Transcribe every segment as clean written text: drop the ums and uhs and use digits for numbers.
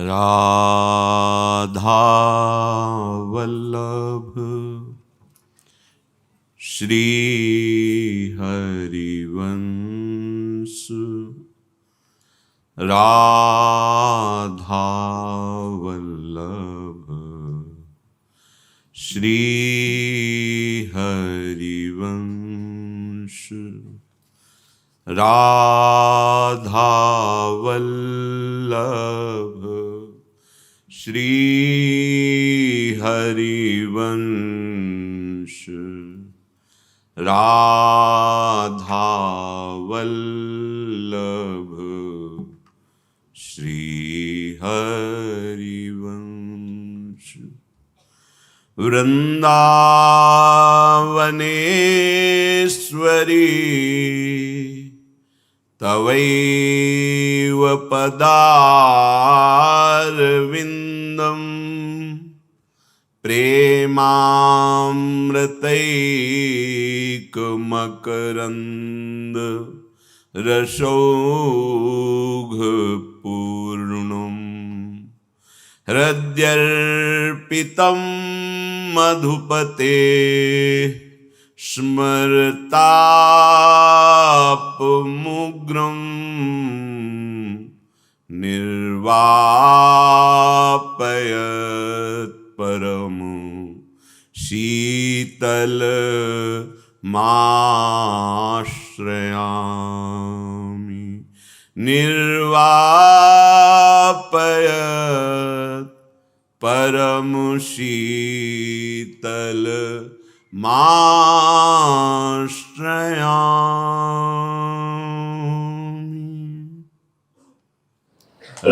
राधा वल्लभ श्री हरिवंश राधा वल्लभ श्री हरिवंश राधा वल्लभ श्री हरिवंश राधा वल्लभ श्री हरिवंश वृंदावनेश्वरी तवैव पदारविन्दं प्रेमामृतैकमकरन्द रसौघपूर्णं हृद्यर्पितं मधुपते स्मरतापमुग्रं निर्वापयत् परमं शीतलमाश्रयामि निर्वापयत् परमं शीतल माश्रयामि।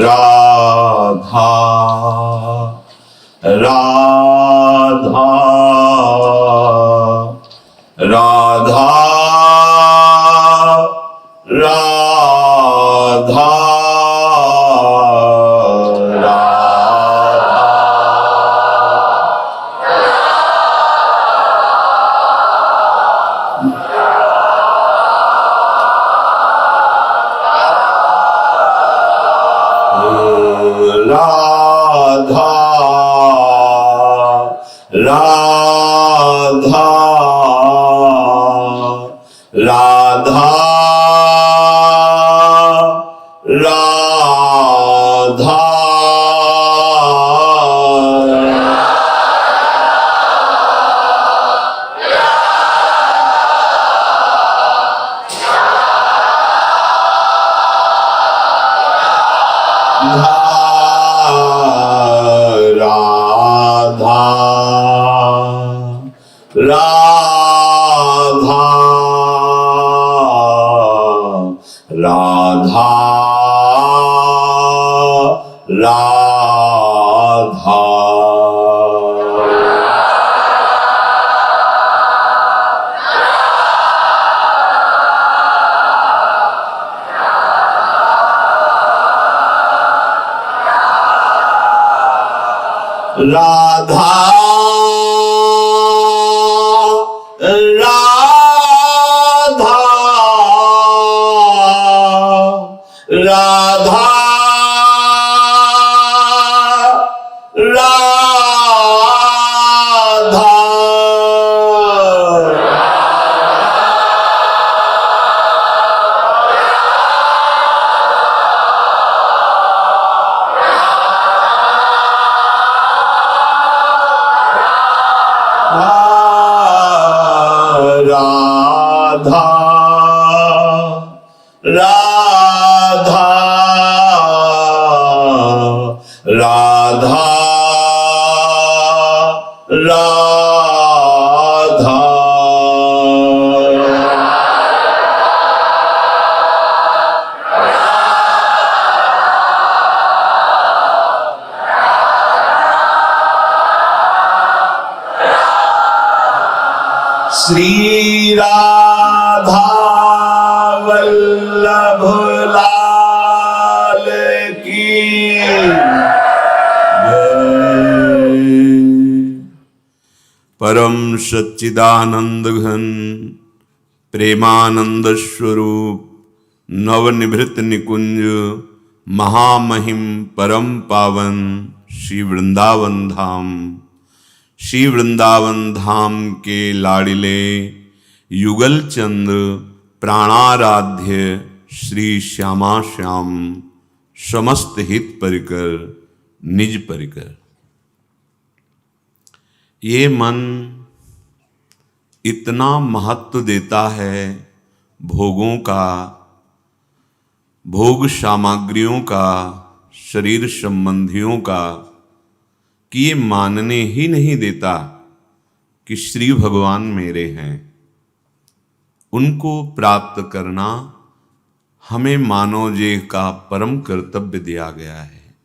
राधा राधा राधा राधा राधा राधा राधा राधा राधा राधा राधा राधा राधा राधा राधा राधा राधा राधा श्री राधा वल्लभ लाल की परम सच्चिदानंद घन प्रेमानंद स्वरूप नवनिभृत निकुंज महामहिम परम पावन श्री वृंदावन धाम, श्री वृंदावन धाम के लाडिले युगल चंद प्राणाराध्य श्री श्यामा श्याम समस्त हित परिकर निज परिकर। ये मन इतना महत्व देता है भोगों का, भोग सामग्रियों का, शरीर संबंधियों का, कि ये मानने ही नहीं देता कि श्री भगवान मेरे हैं। उनको प्राप्त करना हमें मानव जीव का परम कर्तव्य दिया गया है।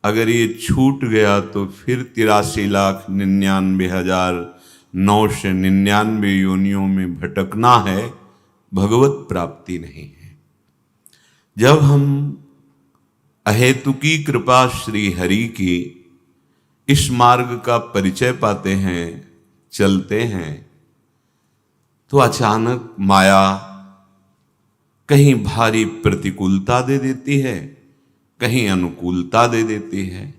अगर ये छूट गया तो फिर 83,99,999 योनियों में भटकना है, भगवत प्राप्ति नहीं है। जब हम अहेतुकी कृपा श्री हरि की इस मार्ग का परिचय पाते हैं, चलते हैं, तो अचानक माया कहीं भारी प्रतिकूलता दे देती है, कहीं अनुकूलता दे देती है।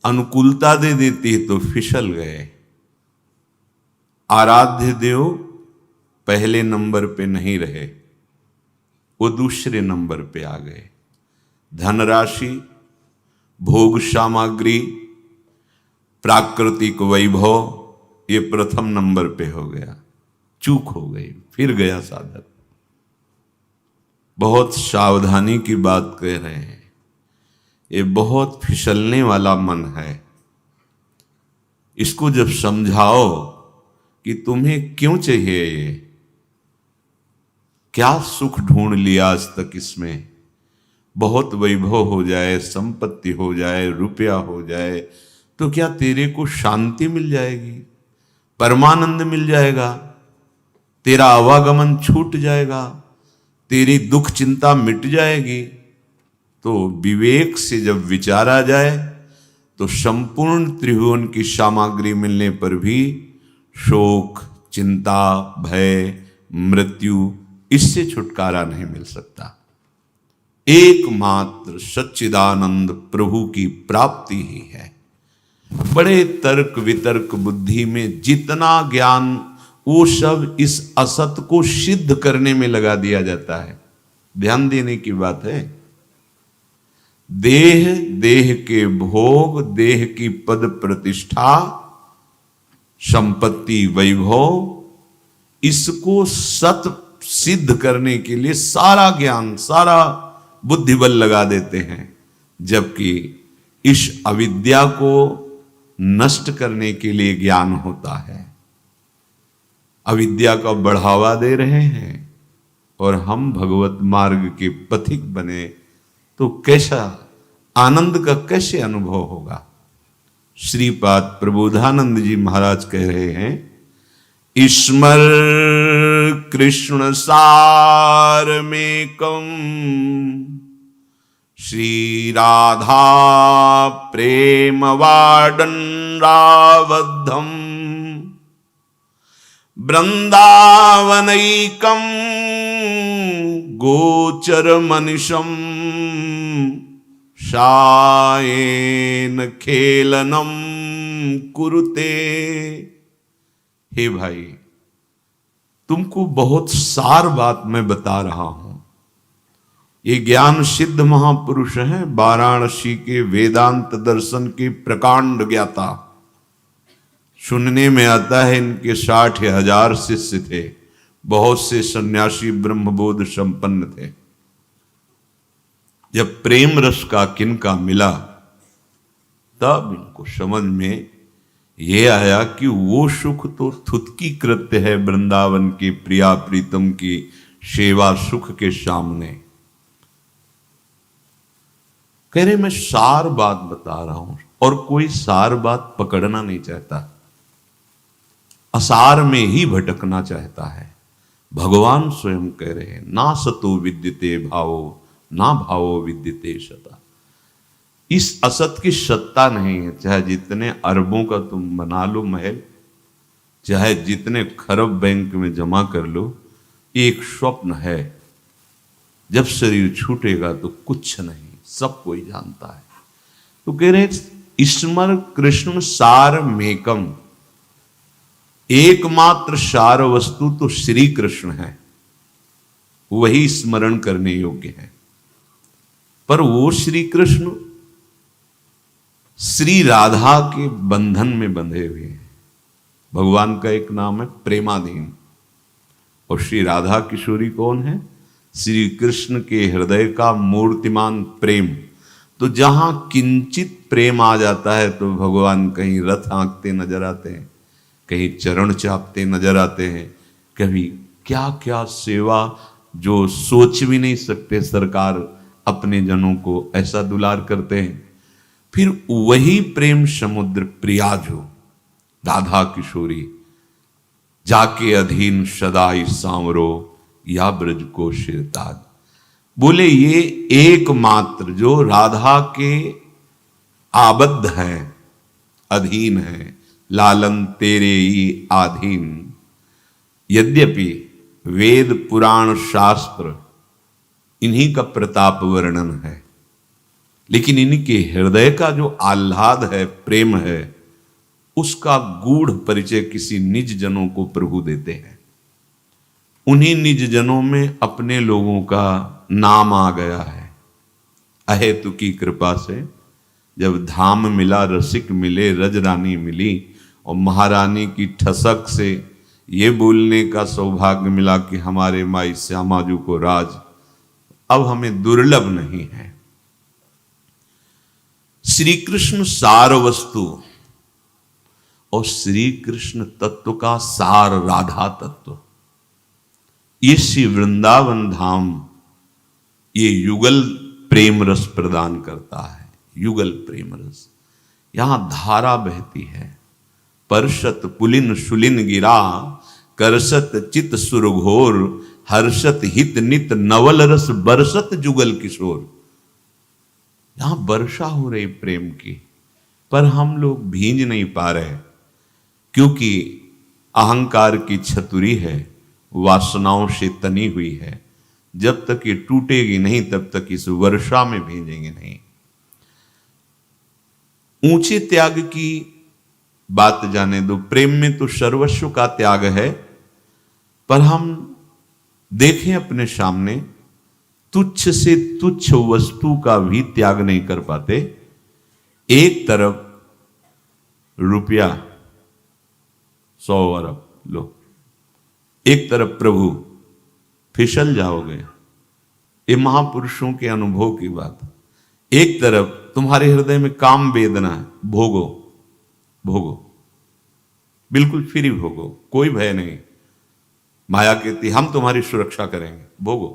अनुकूलता दे देती है तो फिसल गए। आराध्य देव पहले नंबर पे नहीं रहे, वो दूसरे नंबर पे आ गए। धनराशि, भोग सामग्री, प्राकृतिक वैभव, ये प्रथम नंबर पे हो गया। चूक हो गई, फिर गया साधक। बहुत सावधानी की बात कह रहे हैं। ये बहुत फिसलने वाला मन है। इसको जब समझाओ कि तुम्हें क्यों चाहिए ये, क्या सुख ढूंढ लिया आज तक इसमें, बहुत वैभव हो जाए, संपत्ति हो जाए, रुपया हो जाए, तो क्या तेरे को शांति मिल जाएगी, परमानंद मिल जाएगा, तेरा आवागमन छूट जाएगा, तेरी दुख चिंता मिट जाएगी? तो विवेक से जब विचारा जाए तो संपूर्ण त्रिभुवन की सामग्री मिलने पर भी शोक, चिंता, भय, मृत्यु, इससे छुटकारा नहीं मिल सकता। एकमात्र सच्चिदानंद प्रभु की प्राप्ति ही है। बड़े तर्क वितर्क बुद्धि में जितना ज्ञान, वो सब इस असत को सिद्ध करने में लगा दिया जाता है। ध्यान देने की बात है। देह, देह के भोग, देह की पद प्रतिष्ठा, संपत्ति, वैभव, इसको सत सिद्ध करने के लिए सारा ज्ञान, सारा बुद्धिबल लगा देते हैं, जबकि इस अविद्या को नष्ट करने के लिए ज्ञान होता है। अविद्या का बढ़ावा दे रहे हैं और हम भगवत मार्ग के पथिक बने तो कैसा आनंद का कैसे अनुभव होगा। श्रीपाद प्रबोधानंद जी महाराज कह रहे हैं, स्मर कृष्ण सार में कम श्री राधा प्रेम वाडन रावद्धम वृंदावनैकं गोचर मनिषं शायेन खेलनम कुरुते। हे भाई, तुमको बहुत सार बात मैं बता रहा हूं। ये ज्ञान सिद्ध महापुरुष हैं, वाराणसी के वेदांत दर्शन के प्रकांड ज्ञाता। सुनने में आता है इनके 60,000 शिष्य थे, बहुत से सन्यासी ब्रह्मबोध संपन्न थे। जब प्रेम रस का किनका मिला तब इनको समझ में ये आया कि वो सुख तो थुतकी कृत्य है वृंदावन के प्रिया प्रीतम की सेवा सुख के सामने। कह रहे मैं सार बात बता रहा हूं, और कोई सार बात पकड़ना नहीं चाहता, असार में ही भटकना चाहता है। भगवान स्वयं कह रहे हैं, ना सतो विद्यते भावो ना भावो विद्यते सता। इस असत की सत्ता नहीं है। चाहे जितने अरबों का तुम बना लो महल, चाहे जितने खरब बैंक में जमा कर लो, एक स्वप्न है जब शरीर छूटेगा तो कुछ नहीं, सब कोई जानता है। तो कह रहे स्मर कृष्ण सार मेकम, एकमात्र सार वस्तु तो श्री कृष्ण है, वही स्मरण करने योग्य है। पर वो श्री कृष्ण श्री राधा के बंधन में बंधे हुए हैं। भगवान का एक नाम है प्रेमाधीन, और श्री राधा किशोरी कौन है? श्री कृष्ण के हृदय का मूर्तिमान प्रेम। तो जहां किंचित प्रेम आ जाता है तो भगवान कहीं रथ हाँकते नजर आते हैं, कहीं चरण चापते नजर आते हैं, कभी क्या क्या सेवा जो सोच भी नहीं सकते सरकार अपने जनों को ऐसा दुलार करते हैं। फिर वही प्रेम समुद्र प्रिया जो राधा किशोरी, जाके अधीन सदाई सांवरो या ब्रज को शिरताज। बोले ये एकमात्र जो राधा के आबद्ध है, अधीन है, लालन तेरे ही आधीन। यद्यपि वेद पुराण शास्त्र इन्हीं का प्रताप वर्णन है, लेकिन इनके हृदय का जो आह्लाद है, प्रेम है, उसका गूढ़ परिचय किसी निज जनों को प्रभु देते हैं। उन्हीं निज जनों में अपने लोगों का नाम आ गया है। अहेतु की कृपा से जब धाम मिला, रसिक मिले, रजरानी मिली, और महारानी की ठसक से ये बोलने का सौभाग्य मिला कि हमारे माई श्यामाजू को राज अब हमें दुर्लभ नहीं है। श्री कृष्ण सार वस्तु और श्री कृष्ण तत्व का सार राधा तत्व, ये श्री वृंदावन धाम ये युगल प्रेम रस प्रदान करता है। युगल प्रेम रस, यहां धारा बहती है। परशत पुलिन शुलिन गिरा, करसत चित सुरघोर, हर्षत हित नित नवल रस बरसत जुगल किशोर। यहां वर्षा हो रही प्रेम की, पर हम लोग भींज नहीं पा रहे, क्योंकि अहंकार की छतुरी है, वासनाओं से तनी हुई है। जब तक ये टूटेगी नहीं तब तक इस वर्षा में भींजेंगे नहीं। ऊंचे त्याग की बात जाने दो, प्रेम में तो सर्वस्व का त्याग है, पर हम देखें अपने सामने तुच्छ से तुच्छ वस्तु का भी त्याग नहीं कर पाते। एक तरफ रुपया 100 अरब लो, एक तरफ प्रभु, फिसल जाओगे। ये महापुरुषों के अनुभव की बात। एक तरफ तुम्हारे हृदय में काम वेदना है, भोगो भोगो, बिल्कुल फ्री भोगो, कोई भय नहीं। माया कहती हम तुम्हारी सुरक्षा करेंगे, भोगो।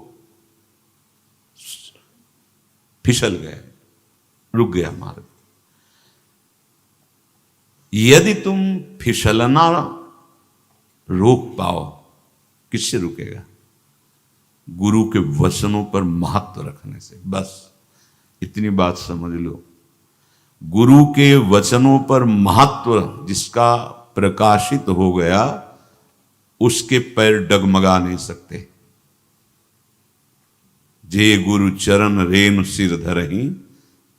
फिसल गए, रुक गया मार्ग। यदि तुम फिसलना रोक पाओ, किससे रुकेगा? गुरु के वचनों पर महत्व रखने से। बस इतनी बात समझ लो। गुरु के वचनों पर महत्व जिसका प्रकाशित हो गया, उसके पैर डगमगा नहीं सकते। जे गुरु चरण रेणु सिर धरहि,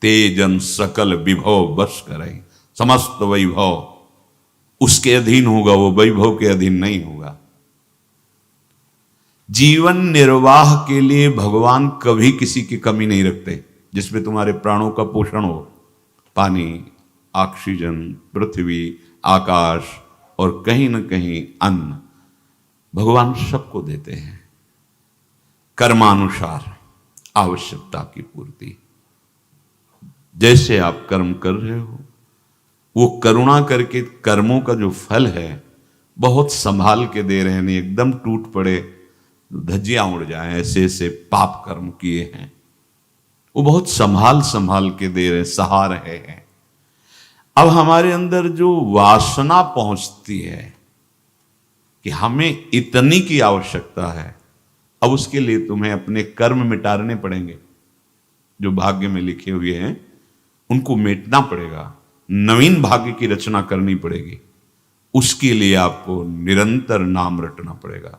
तेजन सकल विभव बस करहि। समस्त वैभव उसके अधीन होगा, वो वैभव के अधीन नहीं होगा। जीवन निर्वाह के लिए भगवान कभी किसी की कमी नहीं रखते। जिसमें तुम्हारे प्राणों का पोषण हो, पानी, ऑक्सीजन, पृथ्वी, आकाश और कहीं न कहीं अन्न, भगवान सबको देते हैं कर्मानुसार आवश्यकता की पूर्ति। जैसे आप कर्म कर रहे हो, वो करुणा करके कर्मों का जो फल है बहुत संभाल के दे रहे हैं। नहीं एकदम टूट पड़े, धज्जियां उड़ जाए, ऐसे ऐसे पाप कर्म किए हैं, वो बहुत संभाल संभाल के दे रहे, सहा रहे हैं। अब हमारे अंदर जो वासना पहुंचती है कि हमें इतनी की आवश्यकता है, अब उसके लिए तुम्हें अपने कर्म मिटाने पड़ेंगे। जो भाग्य में लिखे हुए हैं उनको मिटना पड़ेगा, नवीन भाग्य की रचना करनी पड़ेगी। उसके लिए आपको निरंतर नाम रटना पड़ेगा।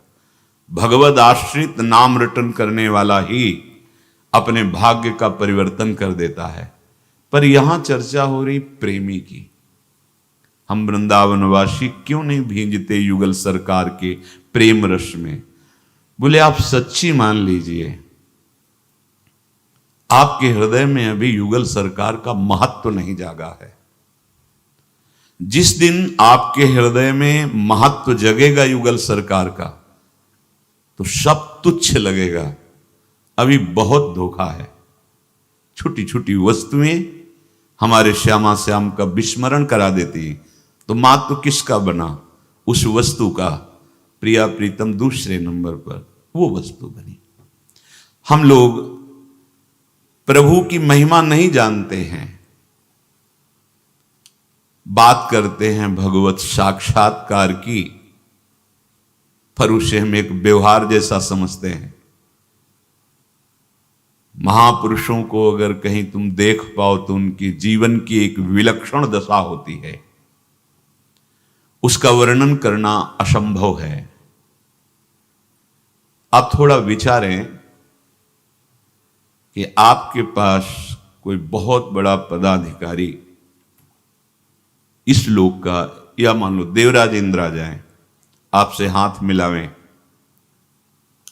भगवद आश्रित नाम रटन करने वाला ही अपने भाग्य का परिवर्तन कर देता है। पर यहां चर्चा हो रही प्रेमी की। हम वृंदावनवासी क्यों नहीं भींजते युगल सरकार के प्रेम रस में? बोले आप सच्ची मान लीजिए, आपके हृदय में अभी युगल सरकार का महत्व नहीं जागा है। जिस दिन आपके हृदय में महत्व जगेगा युगल सरकार का, तो सब तुच्छ लगेगा। अभी बहुत धोखा है। छोटी छोटी वस्तुएं हमारे श्यामा श्याम का विस्मरण करा देती, तो महत्व किसका बना? उस वस्तु का। प्रिया प्रीतम दूसरे नंबर पर वो वस्तु बनी। हम लोग प्रभु की महिमा नहीं जानते हैं, बात करते हैं भगवत साक्षात्कार की, पर उसे हम एक व्यवहार जैसा समझते हैं। महापुरुषों को अगर कहीं तुम देख पाओ तो उनके जीवन की एक विलक्षण दशा होती है, उसका वर्णन करना असंभव है। आप थोड़ा विचारें कि आपके पास कोई बहुत बड़ा पदाधिकारी इस लोक का, या मान लो देवराज इंद्र आ जाए, आपसे हाथ मिलावें,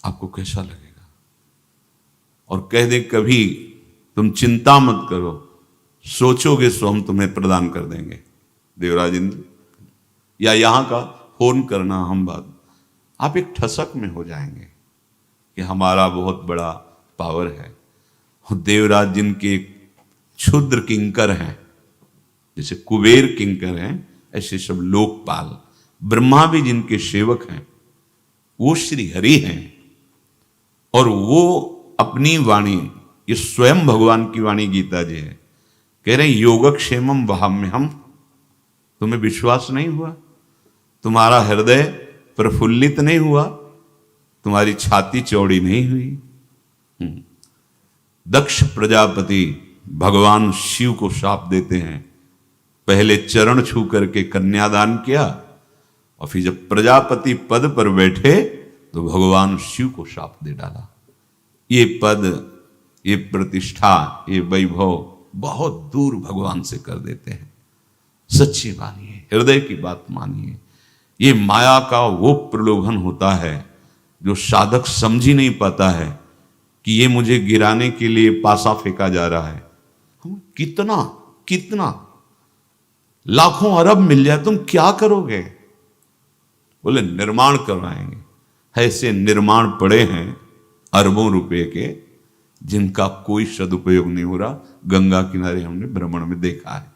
आपको कैसा लगेगा? और कह दे कभी तुम चिंता मत करो, सोचोगे सो हम तुम्हें प्रदान कर देंगे, देवराज इंद्र। या यहां का फोन करना हम बात, आप एक ठसक में हो जाएंगे कि हमारा बहुत बड़ा पावर है। देवराज जिनके क्षुद्र किंकर हैं, जैसे कुबेर किंकर हैं, ऐसे सब लोकपाल। ब्रह्मा भी जिनके सेवक हैं, वो श्री हरि हैं। और वो अपनी वाणी, ये स्वयं भगवान की वाणी गीता जी है, कह रहे हैं योगक्षेमम वहाम्यहम्। तुम्हें विश्वास नहीं हुआ? तुम्हारा हृदय प्रफुल्लित नहीं हुआ? तुम्हारी छाती चौड़ी नहीं हुई? दक्ष प्रजापति भगवान शिव को शाप देते हैं, पहले चरण छू करके कन्यादान किया, और फिर जब प्रजापति पद पर बैठे तो भगवान शिव को शाप दे डाला। ये पद, ये प्रतिष्ठा, ये वैभव बहुत दूर भगवान से कर देते हैं। सच्ची मानिए, हृदय की बात मानिए। ये माया का वो प्रलोभन होता है जो साधक समझ ही नहीं पाता है कि ये मुझे गिराने के लिए पासा फेंका जा रहा है। हम कितना कितना लाखों अरब मिल जाए तुम क्या करोगे? बोले निर्माण करवाएंगे। ऐसे निर्माण पड़े हैं अरबों रुपए के, जिनका कोई सदुपयोग नहीं हो रहा। गंगा किनारे हमने भ्रमण में देखा है,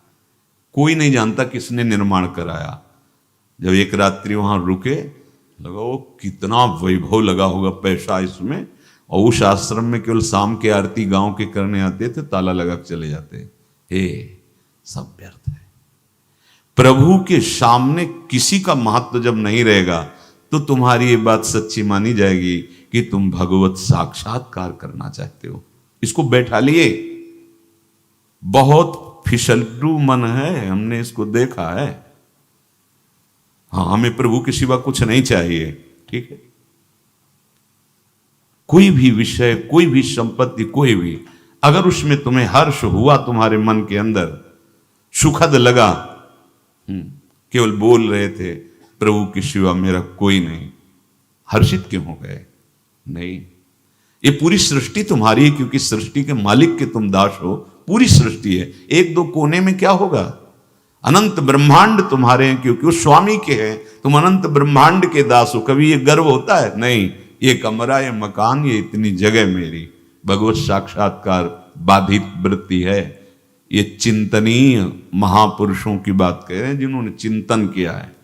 कोई नहीं जानता किसने निर्माण कराया। जब एक रात्रि वहां रुके, लगा वो कितना वैभव लगा होगा पैसा इसमें, और उस आश्रम में केवल शाम के आरती गांव के करने आते थे, ताला लगा के चले जाते। हे, सब व्यर्थ है। प्रभु के सामने किसी का महत्व जब नहीं रहेगा तो तुम्हारी ये बात सच्ची मानी जाएगी कि तुम भगवत साक्षात्कार करना चाहते हो। इसको बैठा लिए। बहुत फिसलटू मन है, हमने इसको देखा है। हाँ, हमें प्रभु के सिवा कुछ नहीं चाहिए, ठीक है। कोई भी विषय, कोई भी संपत्ति, कोई भी, अगर उसमें तुम्हें हर्ष हुआ, तुम्हारे मन के अंदर सुखद लगा, केवल बोल रहे थे प्रभु के सिवा मेरा कोई नहीं, हर्षित क्यों हो गए? नहीं, ये पूरी सृष्टि तुम्हारी है, क्योंकि सृष्टि के मालिक के तुम दास हो। पूरी सृष्टि है, एक दो कोने में क्या होगा? अनंत ब्रह्मांड तुम्हारे हैं, क्योंकि वो स्वामी के हैं। तुम अनंत ब्रह्मांड के दास हो। कभी ये गर्व होता है? नहीं। ये कमरा, ये मकान, ये इतनी जगह मेरी। भगवत साक्षात्कार बाधित वृत्ति है। ये चिंतनीय महापुरुषों की बात कह रहे हैं, जिन्होंने चिंतन किया है।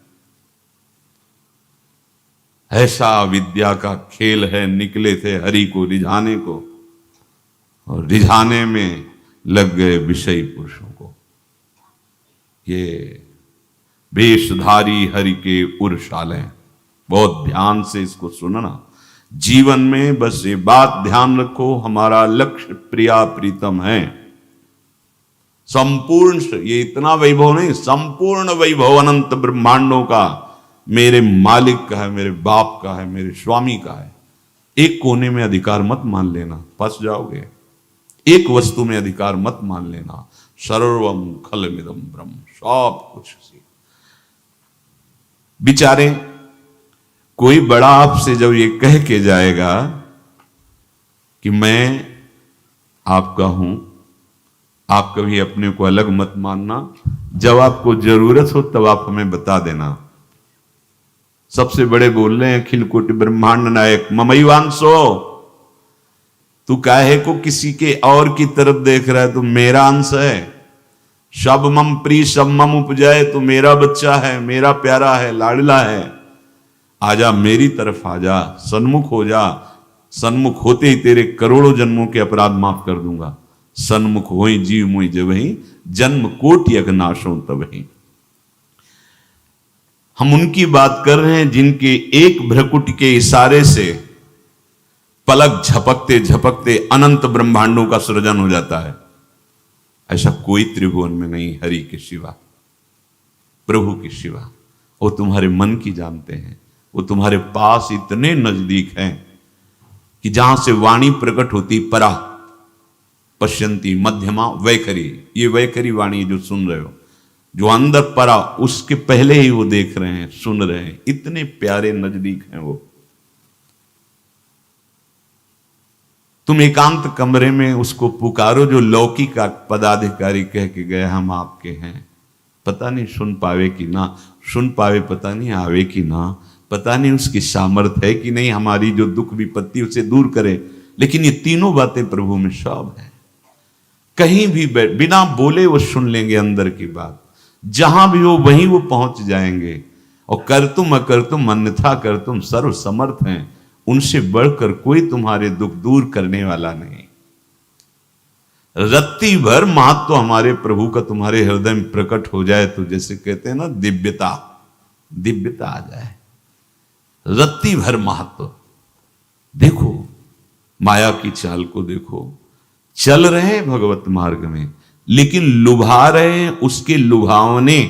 ऐसा विद्या का खेल है, निकले थे हरि को रिझाने को, और रिझाने में लग गए विषयी पुरुषों को। ये वेशधारी हरि के उर्शाले। बहुत ध्यान से इसको सुनना। जीवन में बस ये बात ध्यान रखो, हमारा लक्ष्य प्रिया प्रीतम है। संपूर्ण, ये इतना वैभव नहीं, संपूर्ण वैभव अनंत ब्रह्मांडों का मेरे मालिक का है, मेरे बाप का है, मेरे स्वामी का है। एक कोने में अधिकार मत मान लेना, फंस जाओगे। एक वस्तु में अधिकार मत मान लेना। सर्वम खलमिदम ब्रह्म, सब कुछ बिचारे। कोई बड़ा आपसे जब ये कह के जाएगा कि मैं आपका हूं, आप कभी अपने को अलग मत मानना, जब आपको जरूरत हो तब आप हमें बता देना। सबसे बड़े बोल रहे हैं अखिल कोटि ब्रह्मांड नायक ममैवांसो, तू काहे को किसी के और की तरफ देख रहा है? तू मेरा अंश है। सब मम प्री सब मम उपजाए, तू मेरा बच्चा है, मेरा प्यारा है, लाडला है। आजा मेरी तरफ आजा, सन्मुख हो जा। सन्मुख होते ही तेरे करोड़ों जन्मों के अपराध माफ कर दूंगा। सन्मुख होई जीव मुई जब ही, जन्म कोटि अघनाशों तब ही। हम उनकी बात कर रहे हैं जिनके एक भ्रकुट के इशारे से पलक झपकते झपकते अनंत ब्रह्मांडों का सृजन हो जाता है। ऐसा कोई त्रिभुवन में नहीं हरि के सिवा, प्रभु के सिवा। वो तुम्हारे मन की जानते हैं, वो तुम्हारे पास इतने नजदीक हैं कि जहां से वाणी प्रकट होती, परा पश्यंती मध्यमा वैखरी, ये वैखरी वाणी जो सुन रहे हो, जो अंदर परा, उसके पहले ही वो देख रहे हैं, सुन रहे हैं। इतने प्यारे नजदीक हैं वो। तुम एकांत कमरे में उसको पुकारो जो लौकिक का पदाधिकारी कह के गए हम आपके हैं। पता नहीं सुन पावे कि ना सुन पावे, पता नहीं आवे कि ना, पता नहीं उसकी सामर्थ्य है कि नहीं हमारी जो दुख विपत्ति उसे दूर करे। लेकिन ये तीनों बातें प्रभु में सब है। कहीं भी बिना बोले वो सुन लेंगे अंदर की बात। जहां भी हो वहीं वो पहुंच जाएंगे। और कर तुम अकर तुम अन्यथा कर तुम सर्व समर्थ हैं। उनसे बढ़कर कोई तुम्हारे दुख दूर करने वाला नहीं। रत्ती भर महत्व हमारे प्रभु का तुम्हारे हृदय में प्रकट हो जाए तो जैसे कहते हैं ना, दिव्यता, दिव्यता आ जाए। रत्ती भर महत्व देखो, माया की चाल को देखो। चल रहे हैं भगवत मार्ग में, लेकिन लुभा रहे हैं उसके लुभावने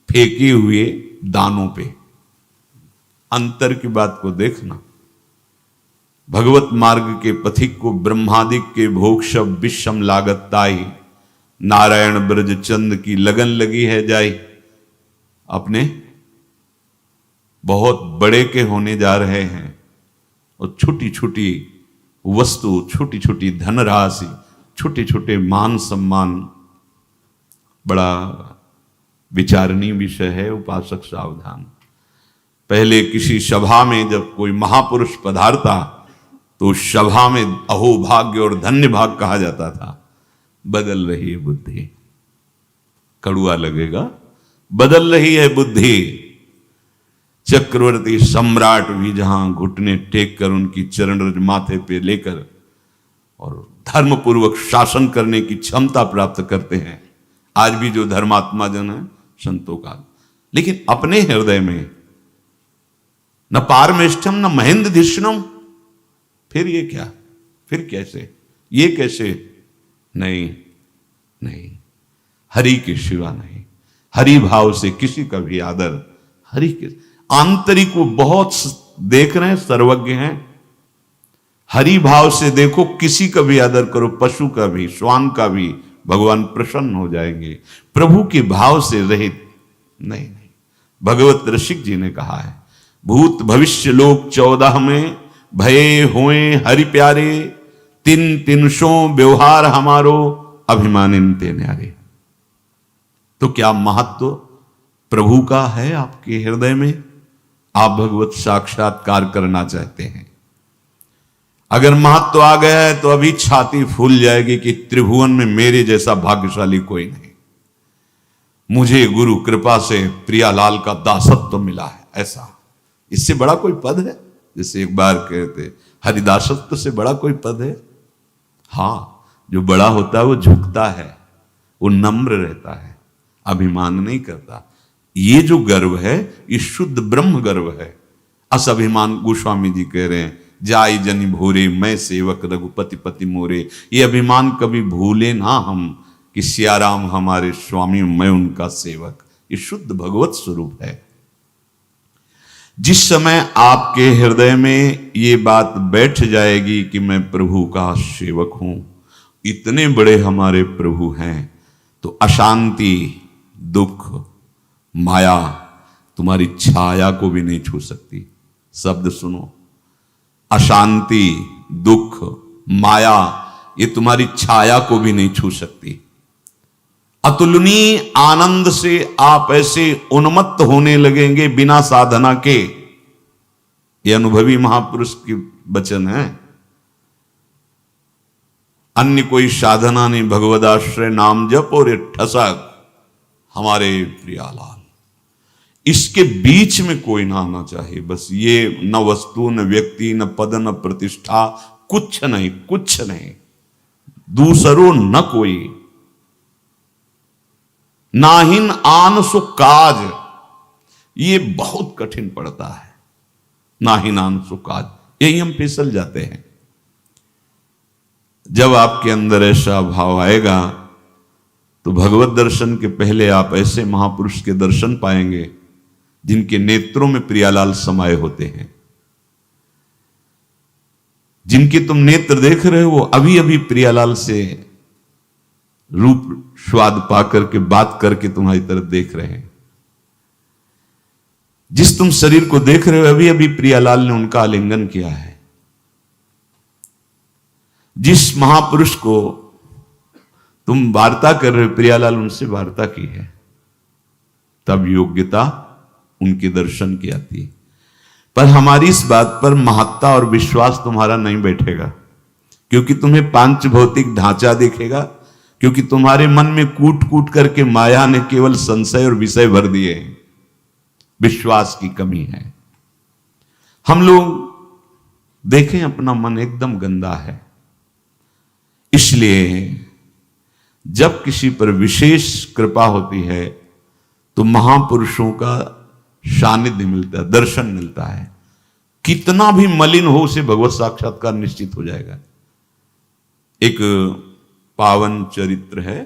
फेंके हुए दानों पे। अंतर की बात को देखना। भगवत मार्ग के पथिक को ब्रह्मादिक के भोग शब विषम लागत ताई, नारायण ब्रज चंद की लगन लगी है जाई। अपने बहुत बड़े के होने जा रहे हैं और छोटी छोटी वस्तु, छोटी छोटी धनराशि, छोटे छोटे मान सम्मान, बड़ा विचारणीय विषय है। उपासक सावधान। पहले किसी सभा में जब कोई महापुरुष पधारता तो सभा में अहो भाग्य और धन्य भाग कहा जाता था। बदल रही है बुद्धि, कड़ुआ लगेगा, बदल रही है बुद्धि। चक्रवर्ती सम्राट भी जहां घुटने टेक कर उनकी चरण रज माथे पे लेकर और धर्म पूर्वक शासन करने की क्षमता प्राप्त करते हैं, आज भी जो धर्मात्मा जन है संतों का, लेकिन अपने हृदय में न पारमेष्ठम न महेंद्रधिष्णम। फिर ये क्या, फिर कैसे, ये कैसे? नहीं नहीं, हरि के सिवा नहीं। हरि भाव से किसी का भी आदर, हरि के आंतरिक वो बहुत देख रहे हैं, सर्वज्ञ हैं। हरि भाव से देखो, किसी का भी आदर करो, पशु का भी, श्वान का भी, भगवान प्रसन्न हो जाएंगे। प्रभु के भाव से रहित नहीं नहीं। भगवत ऋषिक जी ने कहा है, भूत भविष्य लोक 14 में भये होए हरि प्यारे, तिन तिनसो व्यवहार हमारो अभिमानिनते न्यारे। तो क्या महत्व प्रभु का है आपके हृदय में? आप भगवत साक्षात्कार करना चाहते हैं, अगर महत्व आ गया है तो अभी छाती फूल जाएगी कि त्रिभुवन में मेरे जैसा भाग्यशाली कोई नहीं। मुझे गुरु कृपा से प्रियालाल का दासत्व मिला है। ऐसा, इससे बड़ा कोई पद है? जैसे एक बार कहते, हरिदासत्व से बड़ा कोई पद है? हाँ, जो बड़ा होता है वो झुकता है, वो नम्र रहता है, अभिमान नहीं करता। ये जो गर्व है ये शुद्ध ब्रह्म गर्व है। अस अभिमान, गोस्वामी जी कह रहे हैं, जाई जनि भोरे मैं सेवक रघुपति पति मोरे। ये अभिमान कभी भूले ना हम कि सियाराम हमारे स्वामी, मैं उनका सेवक। ये शुद्ध भगवत स्वरूप है। जिस समय आपके हृदय में ये बात बैठ जाएगी कि मैं प्रभु का सेवक हूं, इतने बड़े हमारे प्रभु हैं, तो अशांति, दुख, माया तुम्हारी छाया को भी नहीं छू सकती। शब्द सुनो, अशांति, दुख, माया ये तुम्हारी छाया को भी नहीं छू सकती। अतुलनीय आनंद से आप ऐसे उन्मत्त होने लगेंगे बिना साधना के। ये अनुभवी महापुरुष की वचन है। अन्य कोई साधना नहीं, भगवदाश्रय नाम जप और ये ठसक हमारे प्रियालाल। इसके बीच में कोई ना आना चाहिए। बस ये न वस्तु, न व्यक्ति, न पद, न प्रतिष्ठा, कुछ नहीं, कुछ नहीं, दूसरो न कोई, नाहिन आन सो काज। ये बहुत कठिन पड़ता है, नाहिन आन सो काज, यही हम फिसल जाते हैं। जब आपके अंदर ऐसा भाव आएगा तो भगवत दर्शन के पहले आप ऐसे महापुरुष के दर्शन पाएंगे जिनके नेत्रों में प्रियालाल समाये होते हैं। जिनके तुम नेत्र देख रहे हो अभी अभी प्रियालाल से रूप स्वाद पाकर के बात करके तुम्हारी तरफ देख रहे हैं। जिस तुम शरीर को देख रहे हो अभी अभी प्रियालाल ने उनका आलिंगन किया है। जिस महापुरुष को तुम वार्ता कर रहे हो प्रियालाल उनसे वार्ता की है, तब योग्यता उनके दर्शन की आती है। पर हमारी इस बात पर महत्ता और विश्वास तुम्हारा नहीं बैठेगा, क्योंकि तुम्हें पांच भौतिक ढांचा दिखेगा, क्योंकि तुम्हारे मन में कूट कूट करके माया ने केवल संशय और विषय भर दिए हैं। विश्वास की कमी है। हम लोग देखें अपना मन एकदम गंदा है। इसलिए जब किसी पर विशेष कृपा होती है तो महापुरुषों का सानिध्य मिलता है, दर्शन मिलता है। कितना भी मलिन हो उसे भगवत साक्षात्कार निश्चित हो जाएगा। एक पावन चरित्र है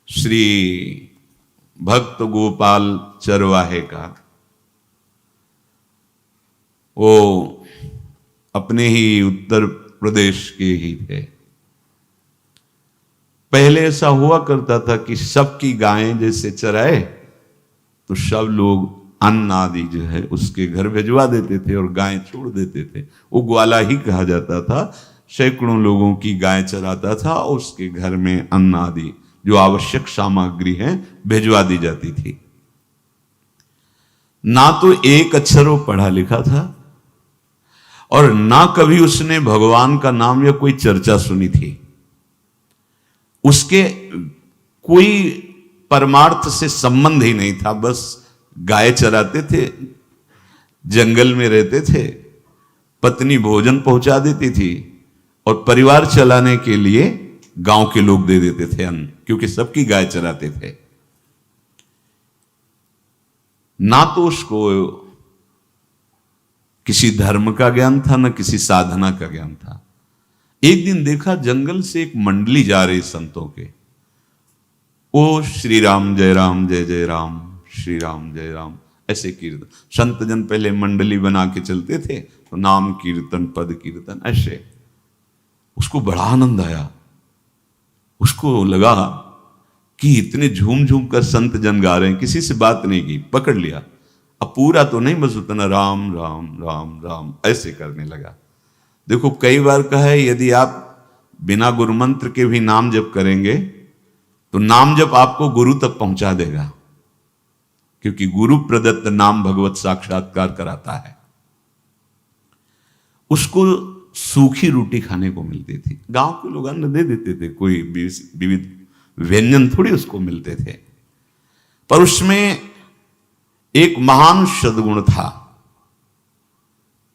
श्री भक्त गोपाल चरवाहे का। वो अपने ही उत्तर प्रदेश के ही थे। पहले ऐसा हुआ करता था कि सबकी गायें जैसे चराए तो सब लोग अन्न आदि जो है उसके घर भिजवा देते थे और गायें छोड़ देते थे। वो ग्वाला ही कहा जाता था। सैकड़ों लोगों की गाय चराता था और उसके घर में अन्न आदि जो आवश्यक सामग्री है भिजवा दी जाती थी। ना तो एक अक्षर वो पढ़ा लिखा था और ना कभी उसने भगवान का नाम या कोई चर्चा सुनी थी। उसके कोई परमार्थ से संबंध ही नहीं था। बस गाय चराते थे, जंगल में रहते थे, पत्नी भोजन पहुंचा देती थी और परिवार चलाने के लिए गांव के लोग दे देते थे अन्न, क्योंकि सबकी गाय चराते थे। ना तो उसको किसी धर्म का ज्ञान था, ना किसी साधना का ज्ञान था। एक दिन देखा जंगल से एक मंडली जा रही संतों के। ओ श्री राम जय राम जय जय राम, श्री राम जय राम, ऐसे कीर्तन। संत जन पहले मंडली बना के चलते थे तो नाम कीर्तन, पद कीर्तन, ऐसे। उसको बड़ा आनंद आया। उसको लगा कि इतने झूम झूम कर संत जन गा रहे हैं, किसी से बात नहीं की, पकड़ लिया। अब पूरा तो नहीं, बस उतना राम राम राम राम ऐसे करने लगा। देखो कई बार कहा है यदि आप बिना गुरु मंत्र के भी नाम जप करेंगे तो नाम जप आपको गुरु तक पहुंचा देगा, क्योंकि गुरु प्रदत्त नाम भगवत साक्षात्कार कराता है। उसको सूखी रोटी खाने को मिलती थी। गांव के लोग अन्न दे देते थे, कोई विविध व्यंजन थोड़ी उसको मिलते थे, पर उसमें एक महान सद्गुण था,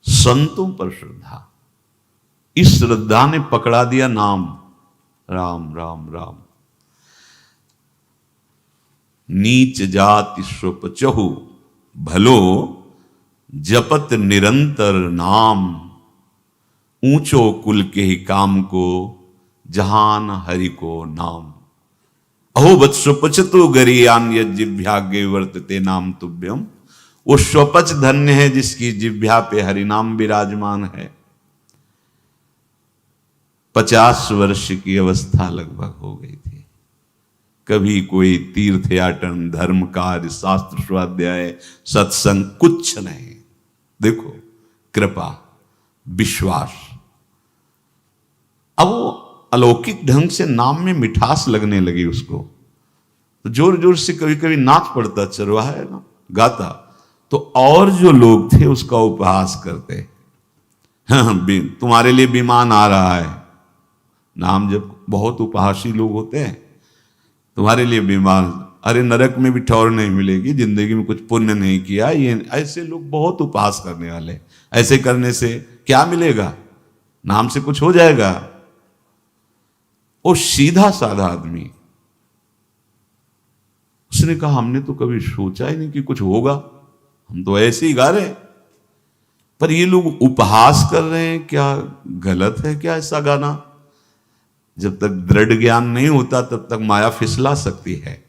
संतों पर श्रद्धा। इस श्रद्धा ने पकड़ा दिया नाम राम राम राम। नीच जाति स्वपचहु भलो जपत निरंतर नाम, ऊंचो कुल के ही काम को जहान हरि को नाम। अहो बत स्वपच तो गरियान यज्जिभ्यागे वर्तते नाम तुभ्यम। वो स्वपच धन्य है जिसकी जिभ्या पे हरि नाम विराजमान है। 50 वर्ष की अवस्था लगभग हो गई थी। कभी कोई तीर्थयाटन, धर्म कार्य, शास्त्र स्वाध्याय, सत्संग कुछ नहीं। देखो, कृपा, विश्वास। अब वो अलौकिक ढंग से नाम में मिठास लगने लगी उसको, तो जोर जोर से कभी कभी नाच पड़ता, चरवाहा है ना, गाता, तो और जो लोग थे उसका उपहास करते। हाँ, तुम्हारे लिए विमान आ रहा है, नाम जब बहुत उपहासी लोग होते हैं, तुम्हारे लिए विमान, अरे नरक में भी ठौर नहीं मिलेगी, जिंदगी में कुछ पुण्य नहीं किया, ये ऐसे लोग बहुत उपहास करने वाले। ऐसे करने से क्या मिलेगा, नाम से कुछ हो जाएगा। और सीधा साधा आदमी, उसने कहा हमने तो कभी सोचा ही नहीं कि कुछ होगा, हम तो ऐसे ही गा रहे हैं, पर ये लोग उपहास कर रहे हैं, क्या गलत है क्या ऐसा गाना? जब तक दृढ़ ज्ञान नहीं होता तब तक माया फिसला सकती है।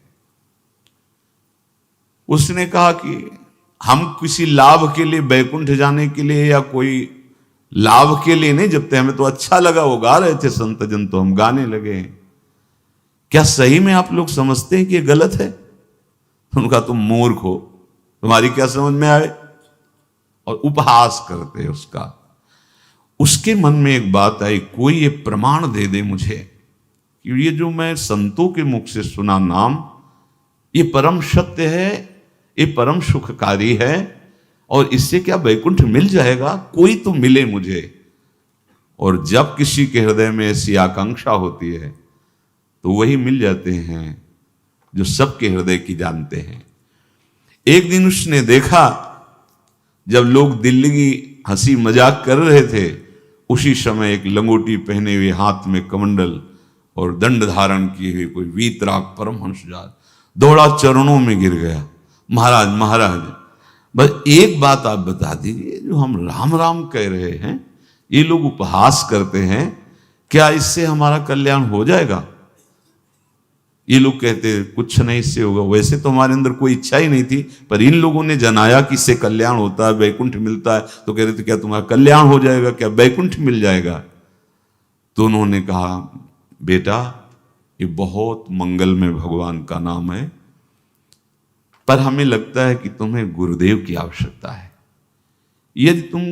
उसने कहा कि हम किसी लाभ के लिए, बैकुंठ जाने के लिए या कोई लाभ के लिए नहीं जपते, हमें तो अच्छा लगा, वो गा रहे थे संत जन तो हम गाने लगे। क्या सही में आप लोग समझते हैं कि ये गलत है? उनका तुम मूर्ख हो, तुम्हारी क्या समझ में आए? और उपहास करते उसका। उसके मन में एक बात आई, कोई ये प्रमाण दे दे मुझे कि ये जो मैं संतों के मुख से सुना नाम, ये परम सत्य है, ये परम सुखकारी है, और इससे क्या वैकुंठ मिल जाएगा? कोई तो मिले मुझे। और जब किसी के हृदय में ऐसी आकांक्षा होती है तो वही मिल जाते हैं जो सबके हृदय की जानते हैं। एक दिन उसने देखा, जब लोग दिल्ली की हंसी मजाक कर रहे थे, उसी समय एक लंगोटी पहने हुए, हाथ में कमंडल और दंड धारण किए हुए कोई वीतराग परमहंस दौड़ा, चरणों में गिर गया। महाराज महाराज, बस एक बात आप बता दीजिए, जो हम राम राम कह रहे हैं, ये लोग उपहास करते हैं, क्या इससे हमारा कल्याण हो जाएगा? ये लोग कहते कुछ नहीं इससे होगा। वैसे तो हमारे अंदर कोई इच्छा ही नहीं थी, पर इन लोगों ने जनाया कि इससे कल्याण होता है, वैकुंठ मिलता है, तो कह रहे थे क्या तुम्हारा कल्याण हो जाएगा, क्या वैकुंठ मिल जाएगा? तो उन्होंने कहा, बेटा ये बहुत मंगल में भगवान का नाम है, पर हमें लगता है कि तुम्हें गुरुदेव की आवश्यकता है। यदि तुम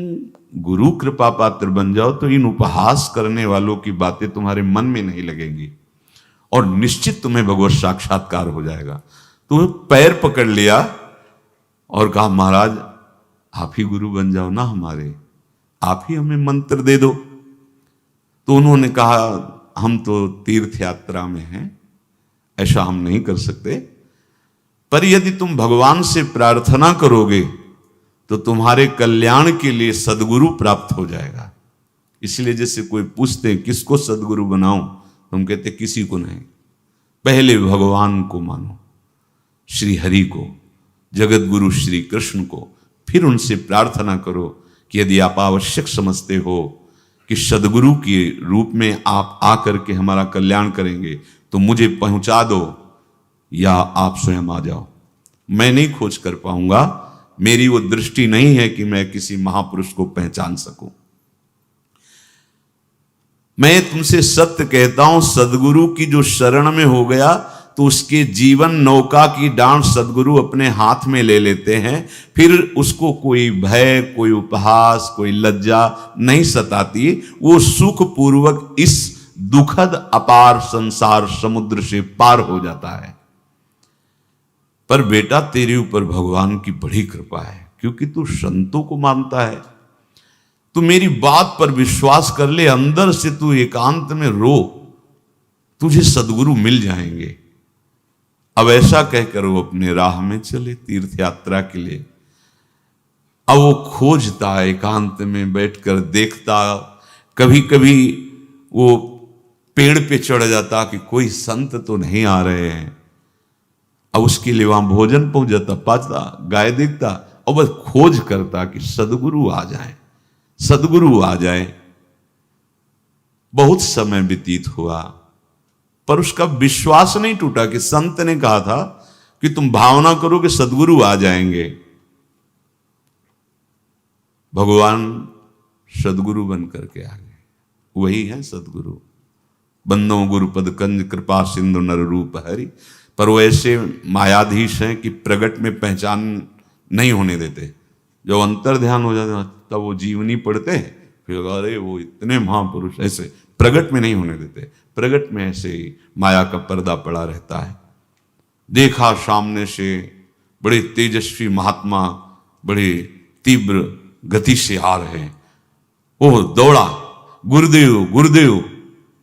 गुरु कृपा पात्र बन जाओ तो इन उपहास करने वालों की बातें तुम्हारे मन में नहीं लगेंगी और निश्चित तुम्हें भगवत साक्षात्कार हो जाएगा। तो पैर पकड़ लिया और कहा, महाराज आप ही गुरु बन जाओ ना हमारे, आप ही हमें मंत्र दे दो। तो उन्होंने कहा, हम तो तीर्थ यात्रा में हैं, ऐसा हम नहीं कर सकते, पर यदि तुम भगवान से प्रार्थना करोगे तो तुम्हारे कल्याण के लिए सदगुरु प्राप्त हो जाएगा। इसलिए जैसे कोई पूछते हैं किसको सदगुरु बनाऊं, तुम कहते किसी को नहीं, पहले भगवान को मानो, श्री हरि को, जगत गुरु श्री कृष्ण को, फिर उनसे प्रार्थना करो कि यदि आप आवश्यक समझते हो कि सदगुरु के रूप में आप आकर के हमारा कल्याण करेंगे तो मुझे पहुंचा दो, या आप स्वयं आ जाओ। मैं नहीं खोज कर पाऊंगा, मेरी वो दृष्टि नहीं है कि मैं किसी महापुरुष को पहचान सकूं। मैं तुमसे सत्य कहता हूं, सदगुरु की जो शरण में हो गया तो उसके जीवन नौका की डांट सदगुरु अपने हाथ में ले लेते हैं। फिर उसको कोई भय, कोई उपहास, कोई लज्जा नहीं सताती। वो सुख पूर्वक इस दुखद अपार संसार समुद्र से पार हो जाता है। पर बेटा तेरे ऊपर भगवान की बड़ी कृपा है, क्योंकि तू संतों को मानता है। तू मेरी बात पर विश्वास कर ले, अंदर से तू एकांत में रो, तुझे सदगुरु मिल जाएंगे। अब ऐसा कहकर वो अपने राह में चले तीर्थ यात्रा के लिए। अब वो खोजता, एकांत में बैठकर देखता, कभी कभी वो पेड़ पे चढ़ जाता कि कोई संत तो नहीं आ रहे हैं। अब उसके लिए वहां भोजन पहुंच जाता, पाता, गाय देखता और बस खोज करता कि सदगुरु आ जाए, सदगुरु आ जाए। बहुत समय व्यतीत हुआ पर उसका विश्वास नहीं टूटा कि संत ने कहा था कि तुम भावना करो कि सदगुरु आ जाएंगे। भगवान सदगुरु बन करके आ गए। वही है सदगुरु। बंदो गुरुपद कंज कृपा सिंधु नर रूप हरि। पर वो ऐसे मायाधीश हैं कि प्रगट में पहचान नहीं होने देते। जब अंतर ध्यान हो जाते तब वो जीवनी पढ़ते हैं, फिर अरे वो इतने महापुरुष, ऐसे प्रगट में नहीं होने देते। प्रगट में ऐसे ही माया का पर्दा पड़ा रहता है। देखा सामने से बड़े तेजस्वी महात्मा बड़े तीव्र गति से आ रहे हैं, वो दौड़ा, गुरुदेव गुरुदेव,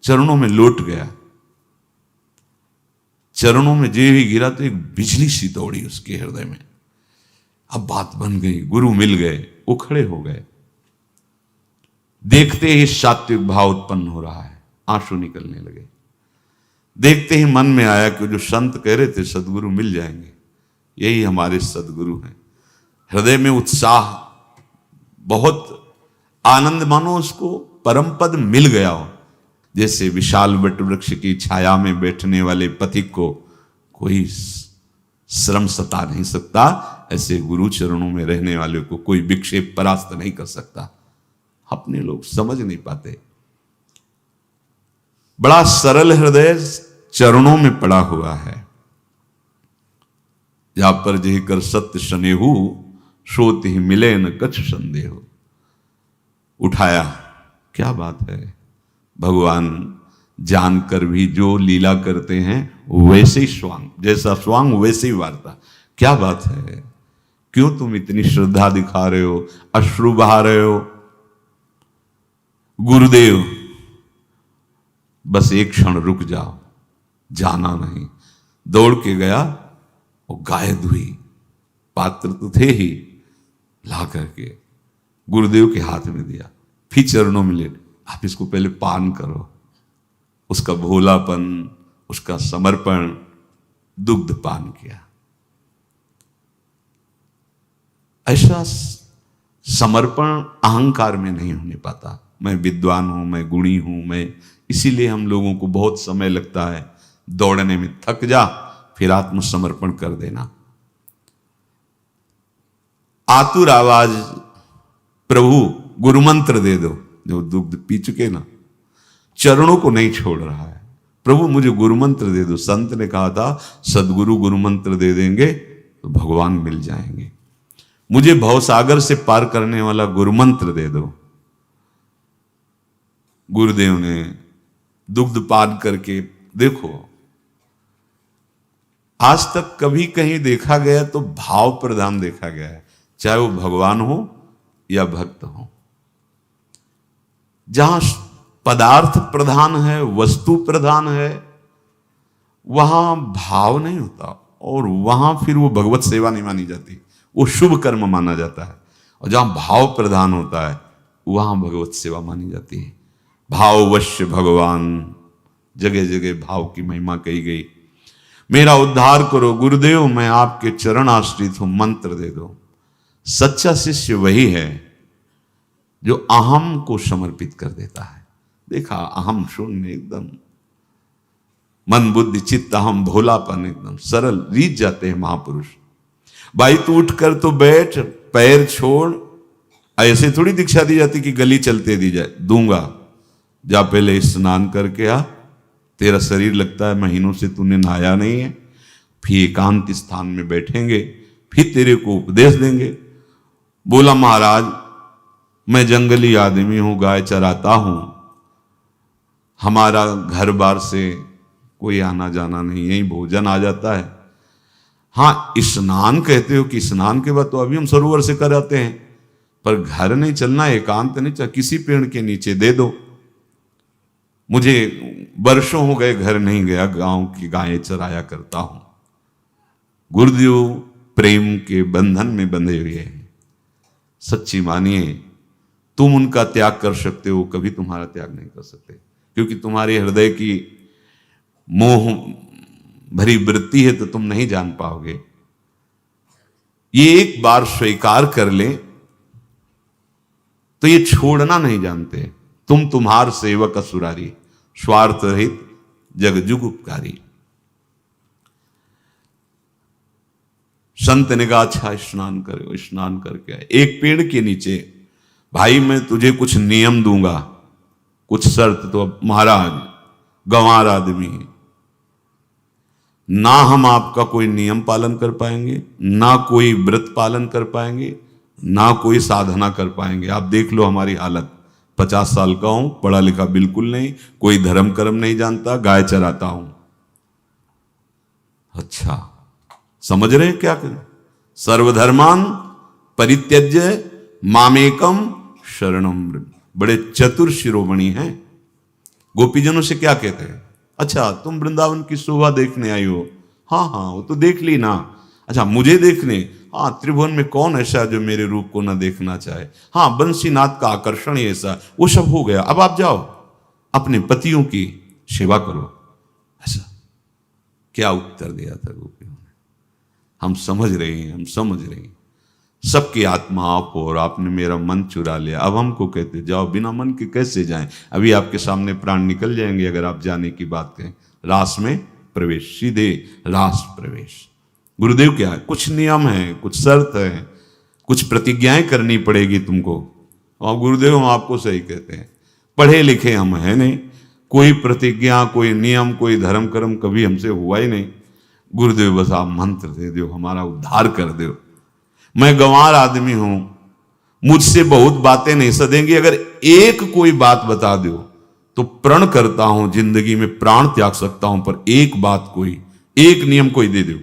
चरणों में लौट गया। चरणों में जे ही गिरा तो एक बिजली सी दौड़ी उसके हृदय में। अब बात बन गई, गुरु मिल गए, वो खड़े हो गए। देखते ही सात्विक भाव उत्पन्न हो रहा है, आंसू निकलने लगे। देखते ही मन में आया कि जो संत कह रहे थे सदगुरु मिल जाएंगे, यही हमारे सदगुरु हैं। हृदय में उत्साह, बहुत आनंद, मानो उसको परम पद मिल गया हो। जैसे विशाल वट वृक्ष की छाया में बैठने वाले पथिक को कोई श्रम सता नहीं सकता, ऐसे गुरु चरणों में रहने वाले को कोई विक्षेप परास्त नहीं कर सकता। अपने लोग समझ नहीं पाते। बड़ा सरल हृदय चरणों में पड़ा हुआ है। जहां पर जह कर सत्य स्नेहु, सोत ही मिले न कछ संदेह। उठाया, क्या बात है, भगवान जानकर भी जो लीला करते हैं वैसे ही स्वांग, जैसा स्वांग वैसे ही वार्ता। क्या बात है, क्यों तुम इतनी श्रद्धा दिखा रहे हो, अश्रु बहा रहे हो? गुरुदेव बस एक क्षण रुक जाओ, जाना नहीं। दौड़ के गया और गाय धुई, पात्र तो थे ही, ला करके गुरुदेव के हाथ में दिया, फिर चरणों में लेट, आप इसको पहले पान करो। उसका भोलापन, उसका समर्पण, दुग्ध पान किया। ऐसा समर्पण अहंकार में नहीं होने पाता। मैं विद्वान हूं, मैं गुणी हूं, मैं, इसीलिए हम लोगों को बहुत समय लगता है दौड़ने में। थक जा, फिर आत्मसमर्पण कर देना। आतुर आवाज, प्रभु गुरुमंत्र दे दो। जो दुग्ध पी चुके ना, चरणों को नहीं छोड़ रहा है, प्रभु मुझे गुरुमंत्र दे दो। संत ने कहा था सदगुरु गुरुमंत्र दे देंगे तो भगवान मिल जाएंगे। मुझे भवसागर से पार करने वाला गुरुमंत्र दे दो। गुरुदेव ने दुग्ध पान करके, देखो आज तक कभी कहीं देखा गया तो भाव प्रधान देखा गया है, चाहे वो भगवान हो या भक्त हो। जहां पदार्थ प्रधान है, वस्तु प्रधान है, वहां भाव नहीं होता, और वहां फिर वो भगवत सेवा नहीं मानी जाती, वो शुभ कर्म माना जाता है। और जहां भाव प्रधान होता है वहां भगवत सेवा मानी जाती है। भाववश्य भगवान, जगह जगह भाव की महिमा कही गई। मेरा उद्धार करो गुरुदेव, मैं आपके चरण आश्रित हूं, मंत्र दे दो। सच्चा शिष्य वही है जो अहम को समर्पित कर देता है। देखा, अहम शून्य, एकदम मन बुद्धि चित्त अहम, भोलापन, एकदम सरल, रीत जाते हैं महापुरुष। भाई तू उठ कर तो बैठ, पैर छोड़। ऐसे थोड़ी दीक्षा दी जाती कि गली चलते दी जाए, दूंगा, जा पहले स्नान करके आ, तेरा शरीर लगता है महीनों से तूने नहाया नहीं है। फिर एकांत स्थान में बैठेंगे, फिर तेरे को उपदेश देंगे। बोला महाराज मैं जंगली आदमी हूं, गाय चराता हूं, हमारा घर बार से कोई आना जाना नहीं, यही भोजन आ जाता है। हाँ, स्नान कहते हो कि स्नान के बाद तो अभी हम सरोवर से कर आते हैं, पर घर नहीं चलना, एकांत नहीं चल, किसी पेड़ के नीचे दे दो। मुझे वर्षों हो गए घर नहीं गया, गांव की गायें चराया करता हूं। गुरुदेव प्रेम के बंधन में बंधे हुए हैं। सच्ची मानिए, तुम उनका त्याग कर सकते हो, कभी तुम्हारा त्याग नहीं कर सकते, क्योंकि तुम्हारे हृदय की मोह भरी वृत्ति है तो तुम नहीं जान पाओगे। ये एक बार स्वीकार कर ले तो ये छोड़ना नहीं जानते। तुम तुम्हार सेवक असुरारी, स्वार्थ रहित जग जुग उपकारी। संत ने कहा अच्छा स्नान करो। स्नान करके आए, एक पेड़ के नीचे, भाई मैं तुझे कुछ नियम दूंगा, कुछ शर्त तो अब महाराज गंवार आदमी है, ना हम आपका कोई नियम पालन कर पाएंगे, ना कोई व्रत पालन कर पाएंगे, ना कोई साधना कर पाएंगे। आप देख लो हमारी हालत, 50 साल का हूं, पढ़ा लिखा बिल्कुल नहीं, कोई धर्म कर्म नहीं जानता, गाय चराता हूं। अच्छा, समझ रहे हैं क्या करें? सर्वधर्मान परित्यज्य मामेकम शरणम व्रज। बड़े चतुर शिरोमणि हैं। गोपीजनों से क्या कहते हैं? अच्छा, तुम वृंदावन की शोभा देखने आई हो? हाँ हाँ, वो तो देख ली ना। अच्छा, मुझे देखने? हाँ, त्रिभुवन में कौन ऐसा जो मेरे रूप को ना देखना चाहे? हाँ, बंसीनाथ का आकर्षण ही ऐसा, वो सब हो गया, अब आप जाओ अपने पतियों की सेवा करो। ऐसा क्या उत्तर दिया था गोपियों ने? हम समझ रहे हैं, हम समझ रहे हैं, सबकी आत्मा आप हो और आपने मेरा मन चुरा लिया। अब हमको कहते जाओ, बिना मन के कैसे जाएं? अभी आपके सामने प्राण निकल जाएंगे अगर आप जाने की बात कहें। रास में प्रवेश, सीधे रास प्रवेश। गुरुदेव क्या है? कुछ नियम है, कुछ शर्त है, कुछ प्रतिज्ञाएं करनी पड़ेगी तुमको। और गुरुदेव हम आपको सही कहते हैं, पढ़े लिखे हम हैं नहीं, कोई प्रतिज्ञा, कोई नियम, कोई धर्म कर्म कभी हमसे हुआ ही नहीं। गुरुदेव बस आप मंत्र दे दो, हमारा उद्धार कर दो। मैं गंवार आदमी हूं, मुझसे बहुत बातें नहीं सदेंगी, अगर एक कोई बात बता दो तो प्रण करता हूं जिंदगी में प्राण त्याग सकता हूं, पर एक बात, कोई एक नियम कोई दे दो।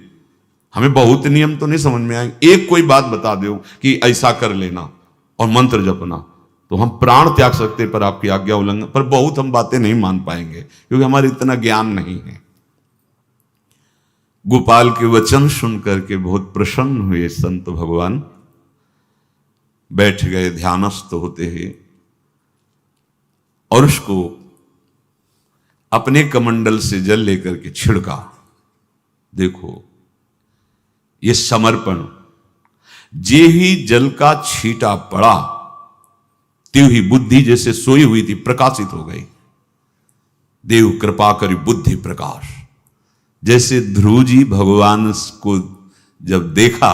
हमें बहुत नियम तो नहीं समझ में आएंगे, एक कोई बात बता दो कि ऐसा कर लेना और मंत्र जपना, तो हम प्राण त्याग सकते, पर आपकी आज्ञा उल्लंघन, पर बहुत हम बातें नहीं मान पाएंगे क्योंकि हमारे इतना ज्ञान नहीं है। गोपाल के वचन सुन करके बहुत प्रसन्न हुए संत भगवान, बैठ गए ध्यानस्थ होते हैं और उसको अपने कमंडल से जल लेकर के छिड़का। देखो ये समर्पण, जे ही जल का छींटा पड़ा त्यों ही बुद्धि जैसे सोई हुई थी प्रकाशित हो गई। देव कृपा करी बुद्धि प्रकाश। जैसे ध्रुव जी भगवान को जब देखा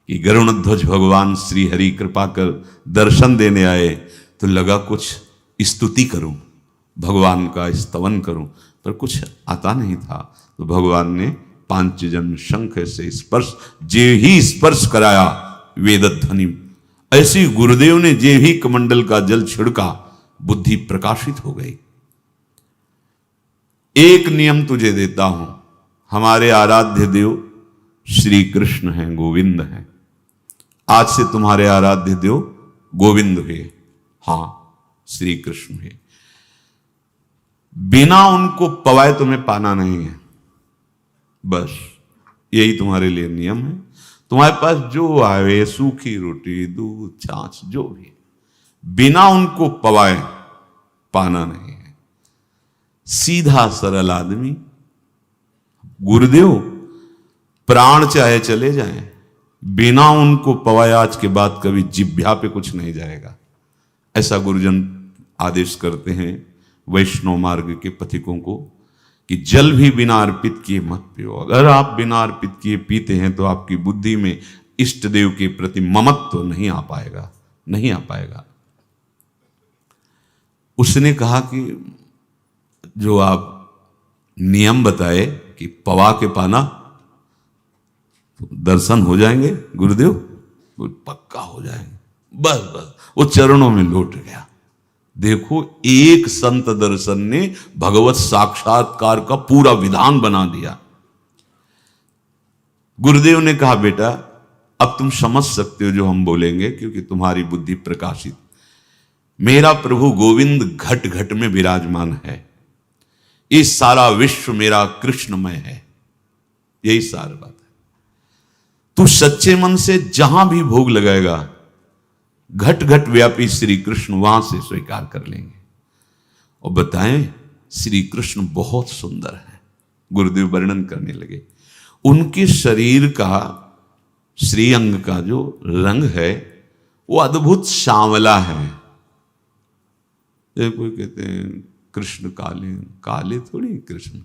कि गरुड़ध्वज भगवान श्री हरि कृपा कर दर्शन देने आए, तो लगा कुछ स्तुति करूं, भगवान का स्तवन करूं, पर कुछ आता नहीं था। तो भगवान ने पांचजन्य शंख से स्पर्श, जे ही स्पर्श कराया वेदध्वनि, ऐसी गुरुदेव ने जे ही कमंडल का जल छिड़का, बुद्धि प्रकाशित हो गई। एक नियम तुझे देता हूं, हमारे आराध्य देव श्री कृष्ण हैं, गोविंद हैं। आज से तुम्हारे आराध्य देव गोविंद हुए, हां श्री कृष्ण है। बिना उनको पवाए तुम्हें पाना नहीं है, बस यही तुम्हारे लिए नियम है। तुम्हारे पास जो आवे, सूखी रोटी, दूध, छाछ, जो भी, बिना उनको पवाए पाना नहीं है। सीधा सरल आदमी। गुरुदेव प्राण चाहे चले जाएं, बिना उनको पवाए आज के बाद कभी जिह्वा पे कुछ नहीं जाएगा। ऐसा गुरुजन आदेश करते हैं वैष्णव मार्ग के पथिकों को कि जल भी बिना अर्पित किए मत पियो। अगर आप बिना अर्पित किए पीते हैं तो आपकी बुद्धि में इष्ट देव के प्रति ममत्व तो नहीं आ पाएगा, नहीं आ पाएगा। उसने कहा कि जो आप नियम बताए कि पवा के पाना तो दर्शन हो जाएंगे गुरुदेव, पक्का हो जाएंगे, बस बस वो चरणों में लौट गया। देखो, एक संत दर्शन ने भगवत साक्षात्कार का पूरा विधान बना दिया। गुरुदेव ने कहा बेटा अब तुम समझ सकते हो जो हम बोलेंगे, क्योंकि तुम्हारी बुद्धि प्रकाशित। मेरा प्रभु गोविंद घट घट में विराजमान है, इस सारा विश्व मेरा कृष्णमय है, यही सारी बात है। तू सच्चे मन से जहां भी भोग लगाएगा, घट घट व्यापी श्री कृष्ण वहां से स्वीकार कर लेंगे। और बताएं श्री कृष्ण बहुत सुंदर है। गुरुदेव वर्णन करने लगे उनके शरीर का, श्रीअंग का जो रंग है वो अद्भुत सांवला है। कोई कहते हैं कृष्ण काले, काले थोड़ी कृष्ण,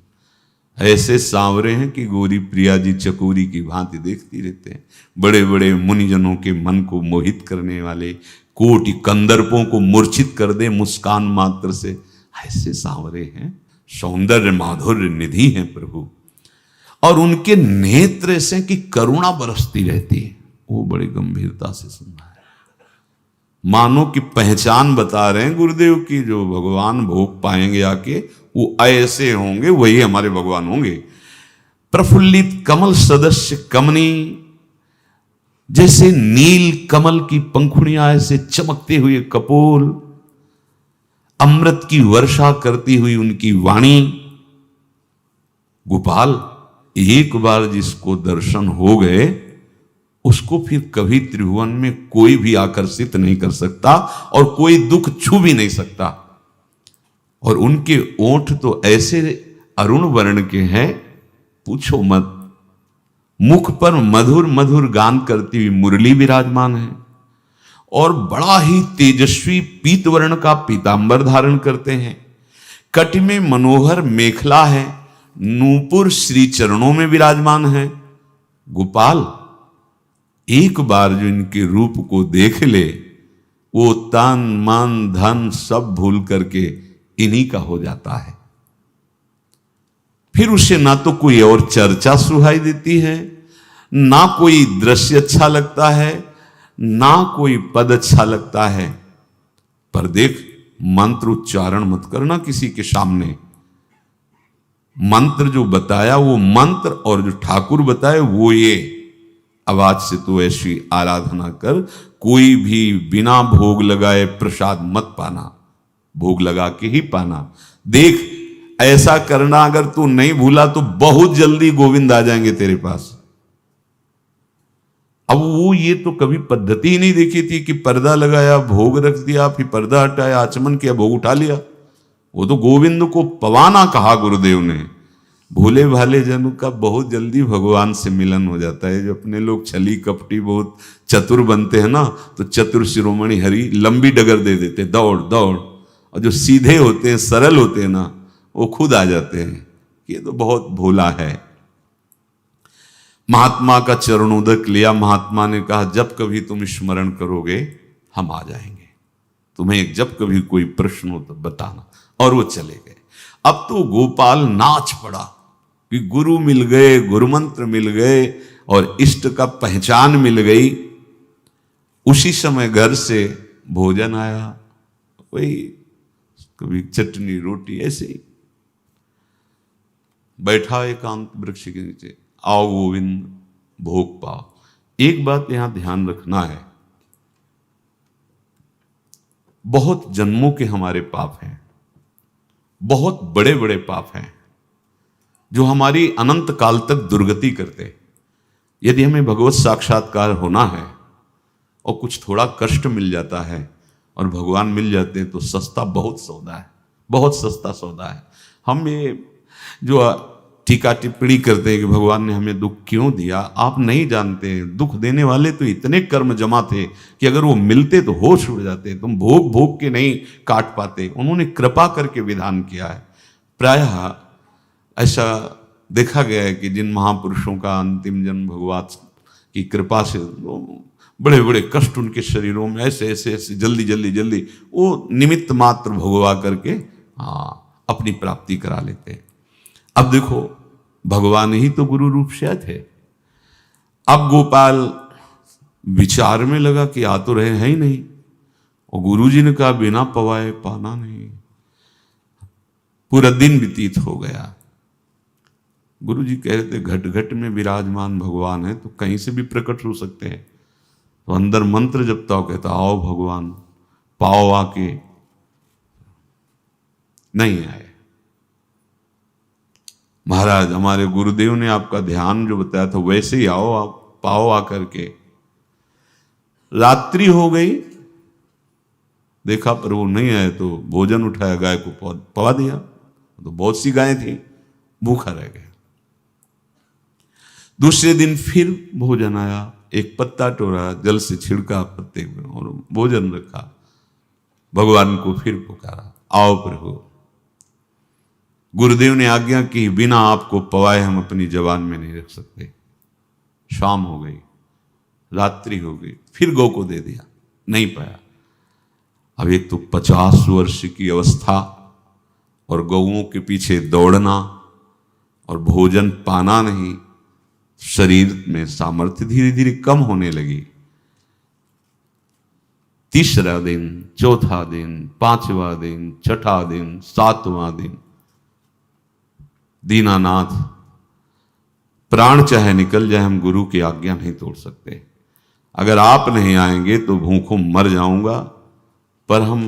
ऐसे सांवरे हैं कि गौरी प्रिया जी चकोरी की भांति देखती रहते हैं। बड़े बड़े मुनिजनों के मन को मोहित करने वाले, कोटि कंदर्पों को मूर्छित कर दे मुस्कान मात्र से, ऐसे सांवरे हैं, सौंदर्य माधुर्य निधि हैं प्रभु। और उनके नेत्र ऐसे कि करुणा बरसती रहती है, वो बड़ी गंभीरता से सुनना है। मानो कि पहचान बता रहे हैं गुरुदेव की, जो भगवान भोग पाएंगे आके वो ऐसे होंगे, वही हमारे भगवान होंगे। प्रफुल्लित कमल सदस्य कमनी, जैसे नील कमल की पंखुड़ियां ऐसे चमकते हुए कपोल, अमृत की वर्षा करती हुई उनकी वाणी। गोपाल, एक बार जिसको दर्शन हो गए उसको फिर कभी त्रिभुवन में कोई भी आकर्षित नहीं कर सकता और कोई दुख छू भी नहीं सकता। और उनके ओठ तो ऐसे अरुण वर्ण के हैं, पूछो मत। मुख पर मधुर मधुर गान करती हुई मुरली विराजमान है और बड़ा ही तेजस्वी पीत वर्ण का पीतांबर धारण करते हैं। कट में मनोहर मेखला है, नूपुर श्री चरणों में विराजमान है। गोपाल, एक बार जो इनके रूप को देख ले, वो तन मन धन सब भूल करके इन्हीं का हो जाता है। फिर उसे ना तो कोई और चर्चा सुहाई देती है, ना कोई दृश्य अच्छा लगता है, ना कोई पद अच्छा लगता है। पर देख, मंत्र उच्चारण मत करना किसी के सामने। मंत्र जो बताया वो मंत्र, और जो ठाकुर बताए वो ये। आवाज से तो ऐसी आराधना कर, कोई भी बिना भोग लगाए प्रसाद मत पाना, भोग लगा के ही पाना। देख, ऐसा करना अगर तू नहीं भूला तो बहुत जल्दी गोविंद आ जाएंगे तेरे पास। अब वो ये तो कभी पद्धति ही नहीं देखी थी कि पर्दा लगाया, भोग रख दिया, फिर पर्दा हटाया, आचमन किया, भोग उठा लिया। वो तो गोविंद को पवाना कहा गुरुदेव ने। भोले भाले जन का बहुत जल्दी भगवान से मिलन हो जाता है। जो अपने लोग छली कपटी बहुत चतुर बनते हैं ना, तो चतुर शिरोमणि हरि लंबी डगर दे देते, दौड़ दौड़। और जो सीधे होते हैं, सरल होते हैं ना, वो खुद आ जाते हैं। ये तो बहुत भोला है। महात्मा का चरणोदक लिया। महात्मा ने कहा, जब कभी तुम स्मरण करोगे हम आ जाएंगे, तुम्हें जब कभी कोई प्रश्न हो तो बताना। और वो चले गए। अब तो गोपाल नाच पड़ा कि गुरु मिल गए, गुरु मंत्र मिल गए और इष्ट का पहचान मिल गई। उसी समय घर से भोजन आया, वही कभी चटनी रोटी, ऐसे ही बैठा एकांत वृक्ष के नीचे। आओ गोविंद, भोग पाओ। एक बात यहां ध्यान रखना है, बहुत जन्मों के हमारे पाप हैं, बहुत बड़े बड़े पाप हैं जो हमारी अनंत काल तक दुर्गति करते। यदि हमें भगवत साक्षात्कार होना है और कुछ थोड़ा कष्ट मिल जाता है और भगवान मिल जाते हैं तो सस्ता बहुत सौदा है, बहुत सस्ता सौदा है। हम ये जो टीका टिप्पणी करते हैं कि भगवान ने हमें दुख क्यों दिया, आप नहीं जानते। दुख देने वाले तो इतने कर्म जमा थे कि अगर वो मिलते तो होश उड़ जाते। तुम भोग भोग के नहीं काट पाते, उन्होंने कृपा करके विधान किया है। प्रायः ऐसा देखा गया है कि जिन महापुरुषों का अंतिम जन्म भगवान की कृपा से, बड़े बड़े कष्ट उनके शरीरों में ऐसे ऐसे ऐसे जल्दी जल्दी जल्दी वो निमित्त मात्र भोगवा करके अपनी प्राप्ति करा लेते हैं। अब देखो, भगवान ही तो गुरु रूप से थे। अब गोपाल विचार में लगा कि आ तो रहे हैं ही नहीं, और गुरुजी ने कहा बिना पवाए पाना नहीं। पूरा दिन व्यतीत हो गया। गुरुजी कह रहे थे घट घट में विराजमान भगवान है तो कहीं से भी प्रकट हो सकते हैं। तो अंदर मंत्र जपता हो, कहता आओ भगवान, पाओ आके। नहीं आए। महाराज, हमारे गुरुदेव ने आपका ध्यान जो बताया था वैसे ही आओ, आप पाओ आकर के। रात्रि हो गई, देखा पर वो नहीं आए तो भोजन उठाया, गाय को पवा दिया। तो बहुत सी गायें थी, भूखा रह गया। दूसरे दिन फिर भोजन आया, एक पत्ता टोरा, जल से छिड़का पत्ते में और भोजन रखा। भगवान को फिर पुकारा, आओ प्रभु। गुरुदेव ने आज्ञा की, बिना आपको पवाए हम अपनी जबान में नहीं रख सकते। शाम हो गई, रात्रि हो गई, फिर गौ को दे दिया, नहीं पाया। अब एक तो 50 वर्ष की अवस्था और गौओं के पीछे दौड़ना और भोजन पाना नहीं, शरीर में सामर्थ्य धीरे धीरे कम होने लगी। तीसरा दिन, चौथा दिन, पांचवा दिन, छठा दिन, सातवां दिन, दीनानाथ प्राण चाहे निकल जाए, हम गुरु की आज्ञा नहीं तोड़ सकते। अगर आप नहीं आएंगे तो भूखों मर जाऊंगा। पर हम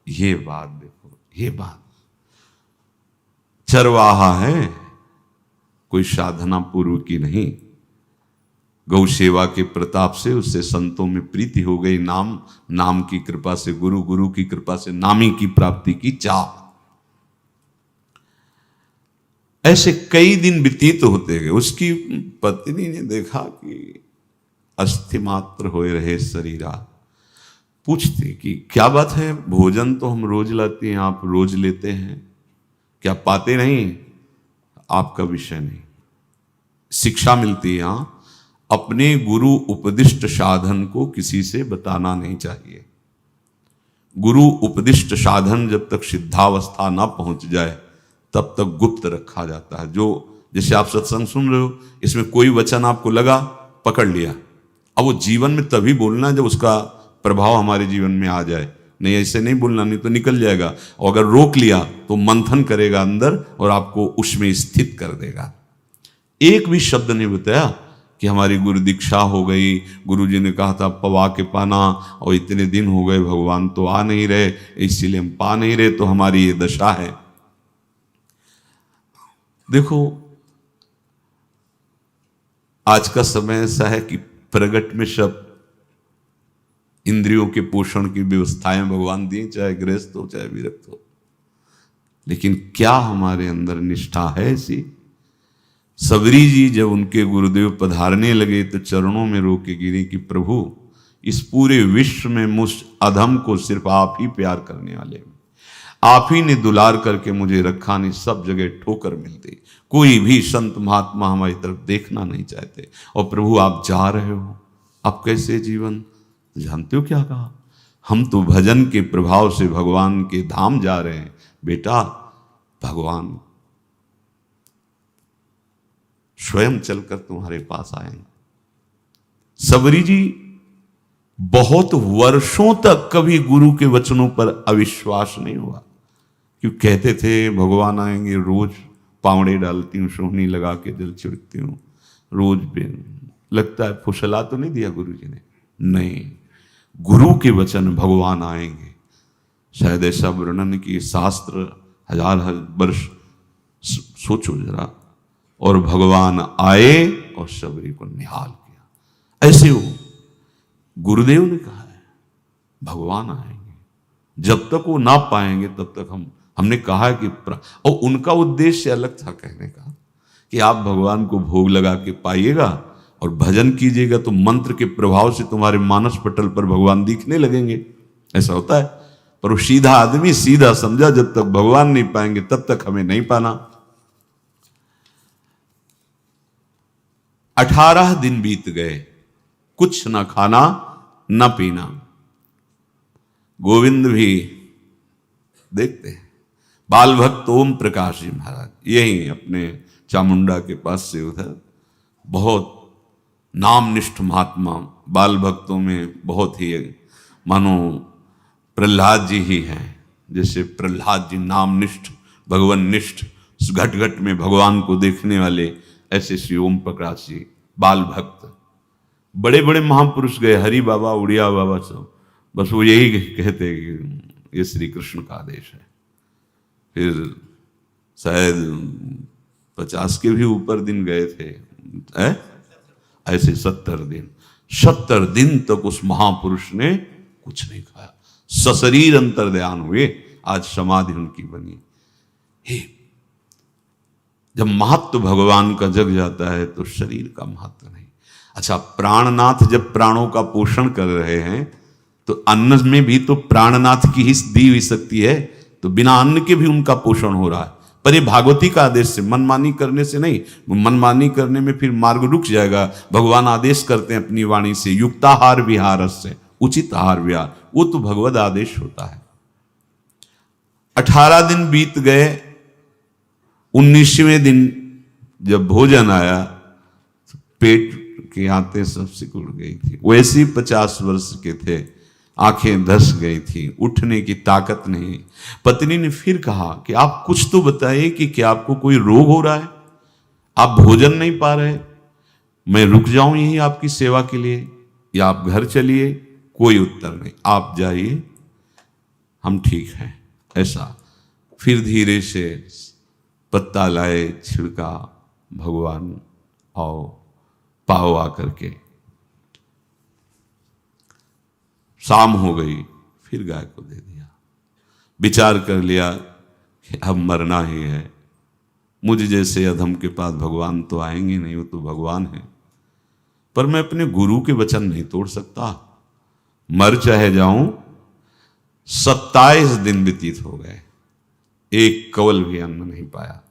ये बात देखो, ये बात चरवाहा है, कोई साधना पूर्व की नहीं। गौ सेवा के प्रताप से उससे संतों में प्रीति हो गई, नाम की कृपा से, गुरु की कृपा से नामी की प्राप्ति की चाह। ऐसे कई दिन व्यतीत होते गए। उसकी पत्नी ने देखा कि अस्थि मात्र होए रहे शरीरा। पूछती कि क्या बात है, भोजन तो हम रोज लाते हैं, आप रोज लेते हैं, क्या पाते नहीं? आपका विषय नहीं। शिक्षा मिलती है, अपने गुरु उपदिष्ट साधन को किसी से बताना नहीं चाहिए। गुरु उपदिष्ट साधन जब तक सिद्धावस्था ना पहुंच जाए तब तक गुप्त रखा जाता है। जो जैसे आप सत्संग सुन रहे हो, इसमें कोई वचन आपको लगा, पकड़ लिया, अब वो जीवन में तभी बोलना जब उसका प्रभाव हमारे जीवन में आ जाए। नहीं ऐसे नहीं बोलना, नहीं तो निकल जाएगा। और अगर रोक लिया तो मंथन करेगा अंदर और आपको उसमें स्थित कर देगा। एक भी शब्द नहीं बताया कि हमारी गुरु दीक्षा हो गई, गुरुजी ने कहा था पवा के पाना, और इतने दिन हो गए भगवान तो आ नहीं रहे, इसीलिए हम पा नहीं रहे, तो हमारी ये दशा है। देखो आज का समय ऐसा है कि प्रगट में सब इंद्रियों के पोषण की व्यवस्थाएं भगवान दी, चाहे गृहस्थ हो चाहे विरक्त हो, लेकिन क्या हमारे अंदर निष्ठा है ऐसी? सबरी जी जब उनके गुरुदेव पधारने लगे तो चरणों में रो के गिरी कि प्रभु, इस पूरे विश्व में मुझ अधम को सिर्फ आप ही प्यार करने वाले, आप ही ने दुलार करके मुझे रखा, नहीं सब जगह ठोकर मिलती, कोई भी संत महात्मा हमारी तरफ देखना नहीं चाहते, और प्रभु आप जा रहे हो, अब कैसे जीवन? जानते हो क्या कहा? हम तो भजन के प्रभाव से भगवान के धाम जा रहे हैं। बेटा, भगवान स्वयं चलकर तुम्हारे पास आएंगे। सबरी जी बहुत वर्षों तक कभी गुरु के वचनों पर अविश्वास नहीं हुआ, क्यों कहते थे भगवान आएंगे, रोज पावड़े डालती हूँ, सोहनी लगा के जल छिड़कती हूँ, रोज पे लगता है। फुसला तो नहीं दिया गुरु जी ने? नहीं, गुरु के वचन भगवान आएंगे। शायद ऐसा वर्णन कि शास्त्र हजार वर्ष सोचो जरा, और भगवान आए और सबरी को निहाल किया। ऐसे हो गुरुदेव ने कहा है भगवान आएंगे, जब तक वो ना पाएंगे तब तक हमने कहा है कि और उनका उद्देश्य अलग था कहने का कि आप भगवान को भोग लगा के पाइएगा और भजन कीजिएगा तो मंत्र के प्रभाव से तुम्हारे मानस पटल पर भगवान दिखने लगेंगे। ऐसा होता है। पर वो सीधा आदमी सीधा समझा, जब तक भगवान नहीं पाएंगे तब तक हमें नहीं पाना। 18 दिन बीत गए, कुछ ना खाना ना पीना। गोविंद भी देखते हैं, बाल भक्त ओम प्रकाश जी महाराज यही अपने चामुंडा के पास से उधर, बहुत नामनिष्ठ महात्मा, बाल भक्तों में बहुत ही मानो प्रहलाद जी ही हैं। जैसे प्रहलाद जी नामनिष्ठ, भगवान निष्ठ, घट घट में भगवान को देखने वाले, ऐसे श्री ओम प्रकाश जी बाल भक्त। बड़े बड़े महापुरुष गए, हरि बाबा, उड़िया बाबा, सब बस वो यही कहते कि ये श्री कृष्ण का आदेश है। फिर शायद 50 के भी ऊपर दिन गए थे, ऐसे 70 दिन तक उस महापुरुष ने कुछ नहीं खाया, सशरीर अंतर्ध्यान हुए। आज समाधि उनकी बनी। हे, जब महत्व भगवान का जग जाता है तो शरीर का महत्व नहीं। अच्छा, प्राणनाथ जब प्राणों का पोषण कर रहे हैं तो अन्न में भी तो प्राणनाथ की ही दी हुई शक्ति है, तो बिना अन्न के भी उनका पोषण हो रहा है। पर ये भागवती का आदेश से, मनमानी करने से नहीं। मनमानी करने में फिर मार्ग रुक जाएगा। भगवान आदेश करते हैं अपनी वाणी से, युक्ताहार विहार से, उचित आहार विहार, वो तो भगवद आदेश होता है। 18 दिन बीत गए, 19वें दिन जब भोजन आया तो पेट के आते सब सिकुड़ गई थी। वैसे ही 50 वर्ष के थे, आंखें धस गई थी, उठने की ताकत नहीं। पत्नी ने फिर कहा कि आप कुछ तो बताइए कि क्या आपको कोई रोग हो रहा है, आप भोजन नहीं पा रहे, मैं रुक जाऊं यही आपकी सेवा के लिए या आप घर चलिए। कोई उत्तर नहीं, आप जाइए, हम ठीक हैं। ऐसा फिर धीरे से पत्ता लाए, छिड़का, भगवान आओ पाओ आकर के। शाम हो गई, फिर गाय को दे दिया। विचार कर लिया कि अब मरना ही है, मुझ जैसे अधम के पास भगवान तो आएंगे नहीं, वो तो भगवान है, पर मैं अपने गुरु के वचन नहीं तोड़ सकता, मर चाहे जाऊं। 27 दिन व्यतीत हो गए, एक कवल भी अन्न नहीं पाया।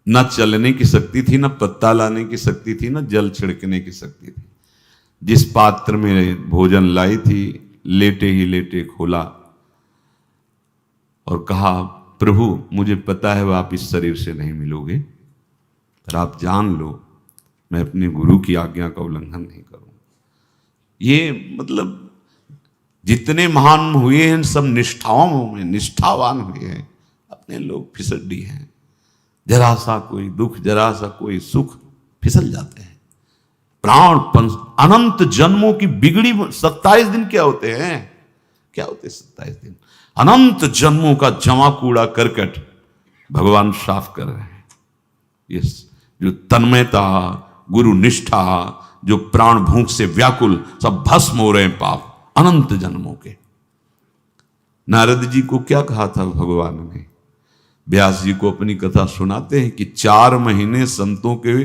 न चलने की शक्ति थी, न पत्ता लाने की शक्ति थी, न जल छिड़कने की शक्ति थी। जिस पात्र में भोजन लाई थी, लेटे ही लेटे खोला और कहा, प्रभु मुझे पता है वह आप इस शरीर से नहीं मिलोगे, पर आप जान लो मैं अपने गुरु की आज्ञा का उल्लंघन नहीं करूं। ये मतलब जितने महान हुए हैं सब निष्ठाओं में निष्ठावान हुए हैं, अपने लोग फिसड्डी हैं। जरा सा कोई दुख, जरा सा कोई सुख, फिसल जाते हैं। प्राण अनंत जन्मों की बिगड़ी 27 दिन क्या होते हैं, क्या होते 27 दिन? अनंत जन्मों का जमा कूड़ा करकट भगवान साफ कर रहे हैं। ये जो तन्मयता, गुरु निष्ठा, जो प्राण भूख से व्याकुल, सब भस्म हो रहे हैं पाप अनंत जन्मों के। नारद जी को क्या कहा था भगवान ने? व्यास जी को अपनी कथा सुनाते हैं कि 4 महीने संतों के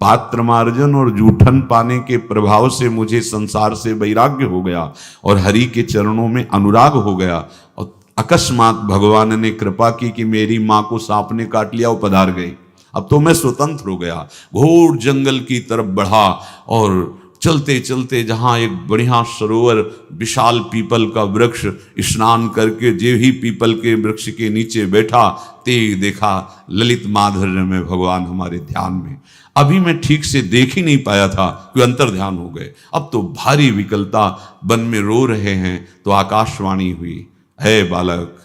पात्र मार्जन और जूठन पाने के प्रभाव से मुझे संसार से वैराग्य हो गया और हरि के चरणों में अनुराग हो गया, और अकस्मात भगवान ने कृपा की कि मेरी मां को सांप ने काट लिया, वो पधार गई। अब तो मैं स्वतंत्र हो गया, घोर जंगल की तरफ बढ़ा और चलते चलते जहां एक बढ़िया सरोवर, विशाल पीपल का वृक्ष, स्नान करके जे ही पीपल के वृक्ष के नीचे बैठा, ते देखा ललित माधुर्य में भगवान हमारे ध्यान में। अभी मैं ठीक से देख ही नहीं पाया था कि अंतर ध्यान हो गए। अब तो भारी विकलता, वन में रो रहे हैं तो आकाशवाणी हुई, है बालक,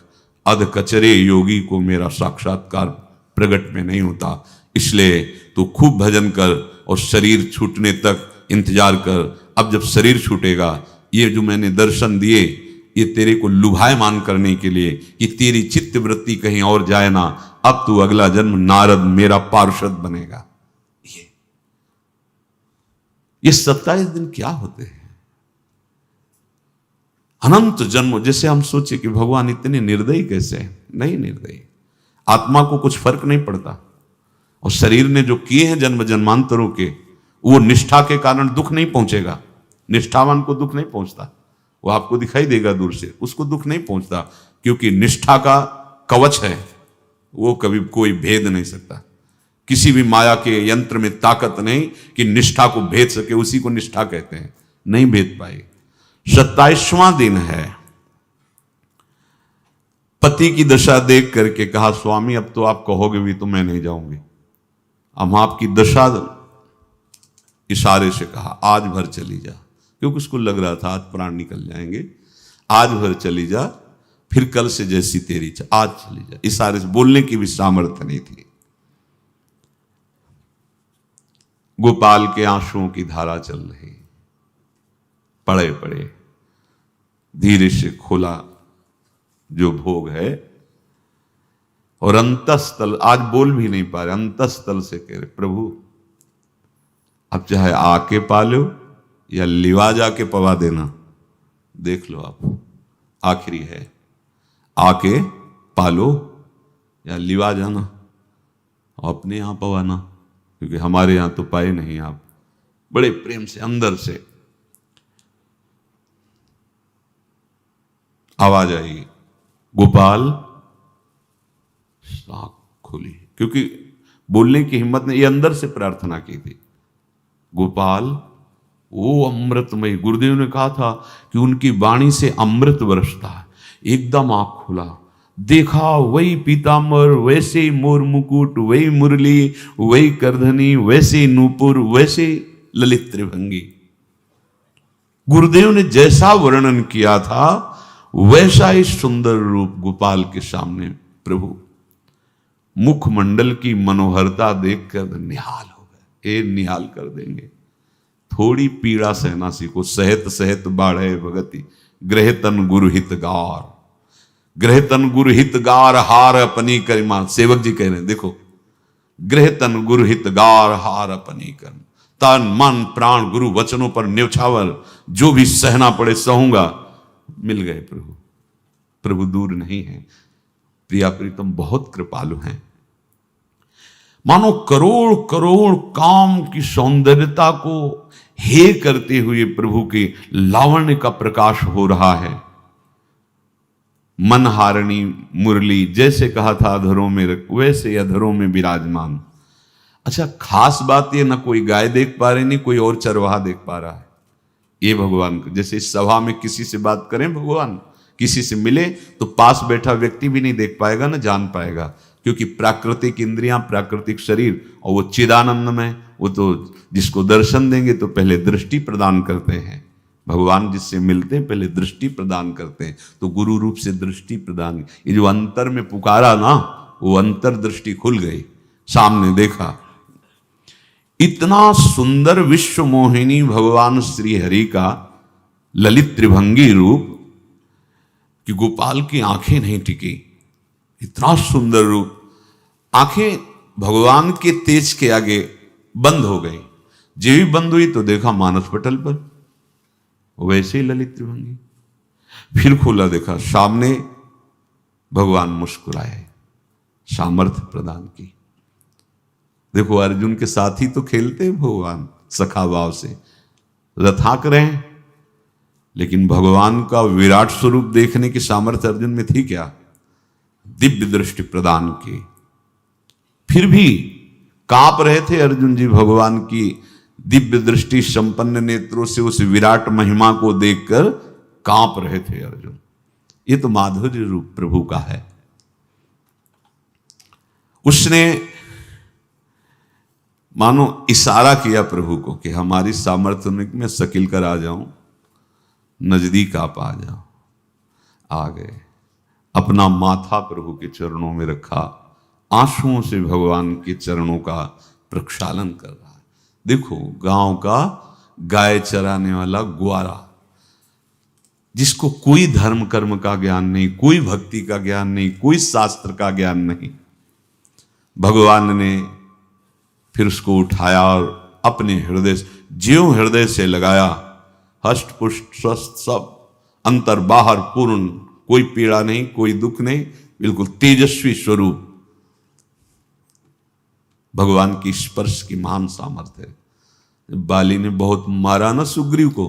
अध कचरे योगी को मेरा साक्षात्कार प्रगट में नहीं होता, इसलिए तू खूब भजन कर और शरीर छूटने तक इंतजार कर। अब जब शरीर छूटेगा, ये जो मैंने दर्शन दिए ये तेरे को लुभायमान करने के लिए कि तेरी चित्त वृत्ति कहीं और जाए ना। अब तू अगला जन्म नारद मेरा पार्षद बनेगा। ये 27 दिन क्या होते हैं? अनंत जन्म। जैसे हम सोचे कि भगवान इतने निर्दयी कैसे हैं? नहीं निर्दयी, आत्मा को कुछ फर्क नहीं पड़ता। और शरीर ने जो किए हैं जन्म जन्मांतरों के, वो निष्ठा के कारण दुख नहीं पहुंचेगा। निष्ठावान को दुख नहीं पहुंचता, वो आपको दिखाई देगा दूर से, उसको दुख नहीं पहुंचता, क्योंकि निष्ठा का कवच है, वो कभी कोई भेद नहीं सकता। किसी भी माया के यंत्र में ताकत नहीं कि निष्ठा को भेद सके, उसी को निष्ठा कहते हैं, नहीं भेद पाई। 27वां दिन है। पति की दशा देख करके कहा, स्वामी अब तो आप कहोगे भी तो मैं नहीं जाऊंगी। अब आपकी दशा, इशारे से कहा आज भर चली जा, क्योंकि उसको लग रहा था आज प्राण निकल जाएंगे। आज भर चली जा, फिर कल से जैसी तेरी इच्छा, आज चली जा। इशारे से, बोलने की भी सामर्थ्य नहीं थी। गोपाल के आंसुओं की धारा चल रही, पड़े पड़े धीरे से खोला जो भोग है, और अंतस्थल, आज बोल भी नहीं पा रहे, अंतस्थल से कह रहे, प्रभु अब चाहे आके पालो या लिवा जाके पवा देना, देख लो आप, आखिरी है, आके पालो या लिवा जाना, अपने यहां पवाना, क्योंकि हमारे यहां तो पाए नहीं आप। बड़े प्रेम से अंदर से आवाज आई, गोपाल। आंख खुली, क्योंकि बोलने की हिम्मत ने, ये अंदर से प्रार्थना की थी, गोपाल वो अमृतमय। गुरुदेव ने कहा था कि उनकी वाणी से अमृत बरसता है। एकदम आंख खुला, देखा वही पीतांबर, वैसे ही मोर मुकुट, वही मुरली, वही करधनी, वैसे नूपुर, वैसे ललित त्रिभंगी। गुरुदेव ने जैसा वर्णन किया था वैसा ही सुंदर रूप गोपाल के सामने प्रभु। मुखमंडल की मनोहरता देखकर निहाल हो गए। ये निहाल कर देंगे। थोड़ी पीड़ा सहना सीखो। सहत सहत बाढ़े भगति, ग्रह तन गुरु हितगार, ग्रह तन गुरु हितगार हार अपनी करिमा। सेवक जी कह रहे हैं, देखो, ग्रह तन गुरु हितगार हार अपनी कर्म, तन मन प्राण गुरु वचनों पर न्यौछावर, जो भी सहना पड़े सहूंगा। मिल गए प्रभु। प्रभु दूर नहीं है। प्रिया प्रीतम बहुत कृपालु हैं। मानो करोड़ करोड़ काम की सौंदर्यता को हे करते हुए प्रभु के लावण्य का प्रकाश हो रहा है। मनहारणी मुरली, जैसे कहा था अधरों में रख, वैसे अधरों में विराजमान। अच्छा, खास बात ये, ना कोई गाय देख पा रहे, नहीं कोई और चरवाहा देख पा रहा है। ये भगवान को, जैसे इस सभा में किसी से बात करें भगवान, किसी से मिले तो पास बैठा व्यक्ति भी नहीं देख पाएगा, ना जान पाएगा, क्योंकि प्राकृतिक इंद्रियां, प्राकृतिक शरीर, और वो चिदानंद में, वो तो जिसको दर्शन देंगे तो पहले दृष्टि प्रदान करते हैं। भगवान जिससे मिलते हैं पहले दृष्टि प्रदान करते हैं, तो गुरु रूप से दृष्टि प्रदान। ये जो अंतर में पुकारा ना, वो अंतर दृष्टि खुल गई, सामने देखा। इतना सुंदर विश्व मोहिनी भगवान श्री हरि का ललित त्रिभंगी रूप कि गोपाल की आंखें नहीं टिकी। इतना सुंदर रूप, आंखें भगवान के तेज के आगे बंद हो गई। जो भी बंद हुई तो देखा मानस पटल पर वैसे ही ललित त्रिभंगी। फिर खोला, देखा सामने भगवान मुस्कुराए, सामर्थ्य प्रदान की। देखो, अर्जुन के साथ ही तो खेलते हैं भगवान सखा भाव से, रथाक रहे हैं, लेकिन भगवान का विराट स्वरूप देखने की सामर्थ्य अर्जुन में थी क्या? दिव्य दृष्टि प्रदान की। फिर भी कांप रहे थे अर्जुन जी भगवान की दिव्य दृष्टि संपन्न नेत्रों से उस विराट महिमा को देखकर कांप रहे थे अर्जुन। ये तो माधुर्य रूप प्रभु का है। उसने मानो इशारा किया प्रभु को कि हमारी सामर्थ्य में सकिल कर आ जाऊं, नजदीक आप आ जाओ। आ गए, अपना माथा प्रभु के चरणों में रखा, आंसुओं से भगवान के चरणों का प्रक्षालन कर रहा है। देखो, गांव का गाय चराने वाला ग्वारा, जिसको कोई धर्म कर्म का ज्ञान नहीं, कोई भक्ति का ज्ञान नहीं, कोई शास्त्र का ज्ञान नहीं, भगवान ने फिर उसको उठाया और अपने हृदय, ज्यों हृदय से लगाया, हष्ट पुष्ट स्वस्थ सब, अंतर बाहर पूर्ण, कोई पीड़ा नहीं, कोई दुख नहीं, बिल्कुल तेजस्वी स्वरूप। भगवान की स्पर्श की महान सामर्थ्य है। बाली ने बहुत मारा ना सुग्रीव को,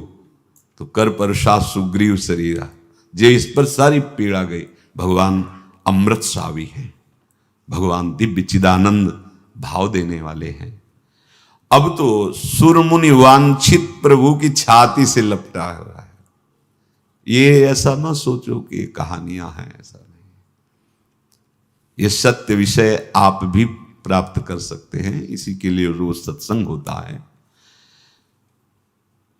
तो कर पर शाह सुग्रीव शरीरा, जे इस पर सारी पीड़ा गई। भगवान अमृत सावी है, भगवान दिव्य चिदानंद भाव देने वाले हैं। अब तो सुरमुनि वांछित प्रभु की छाती से लपटा हुआ है। ये ऐसा ना सोचो कि कहानियां हैं, ऐसा नहीं। ये सत्य विषय आप भी प्राप्त कर सकते हैं। इसी के लिए रोज सत्संग होता है।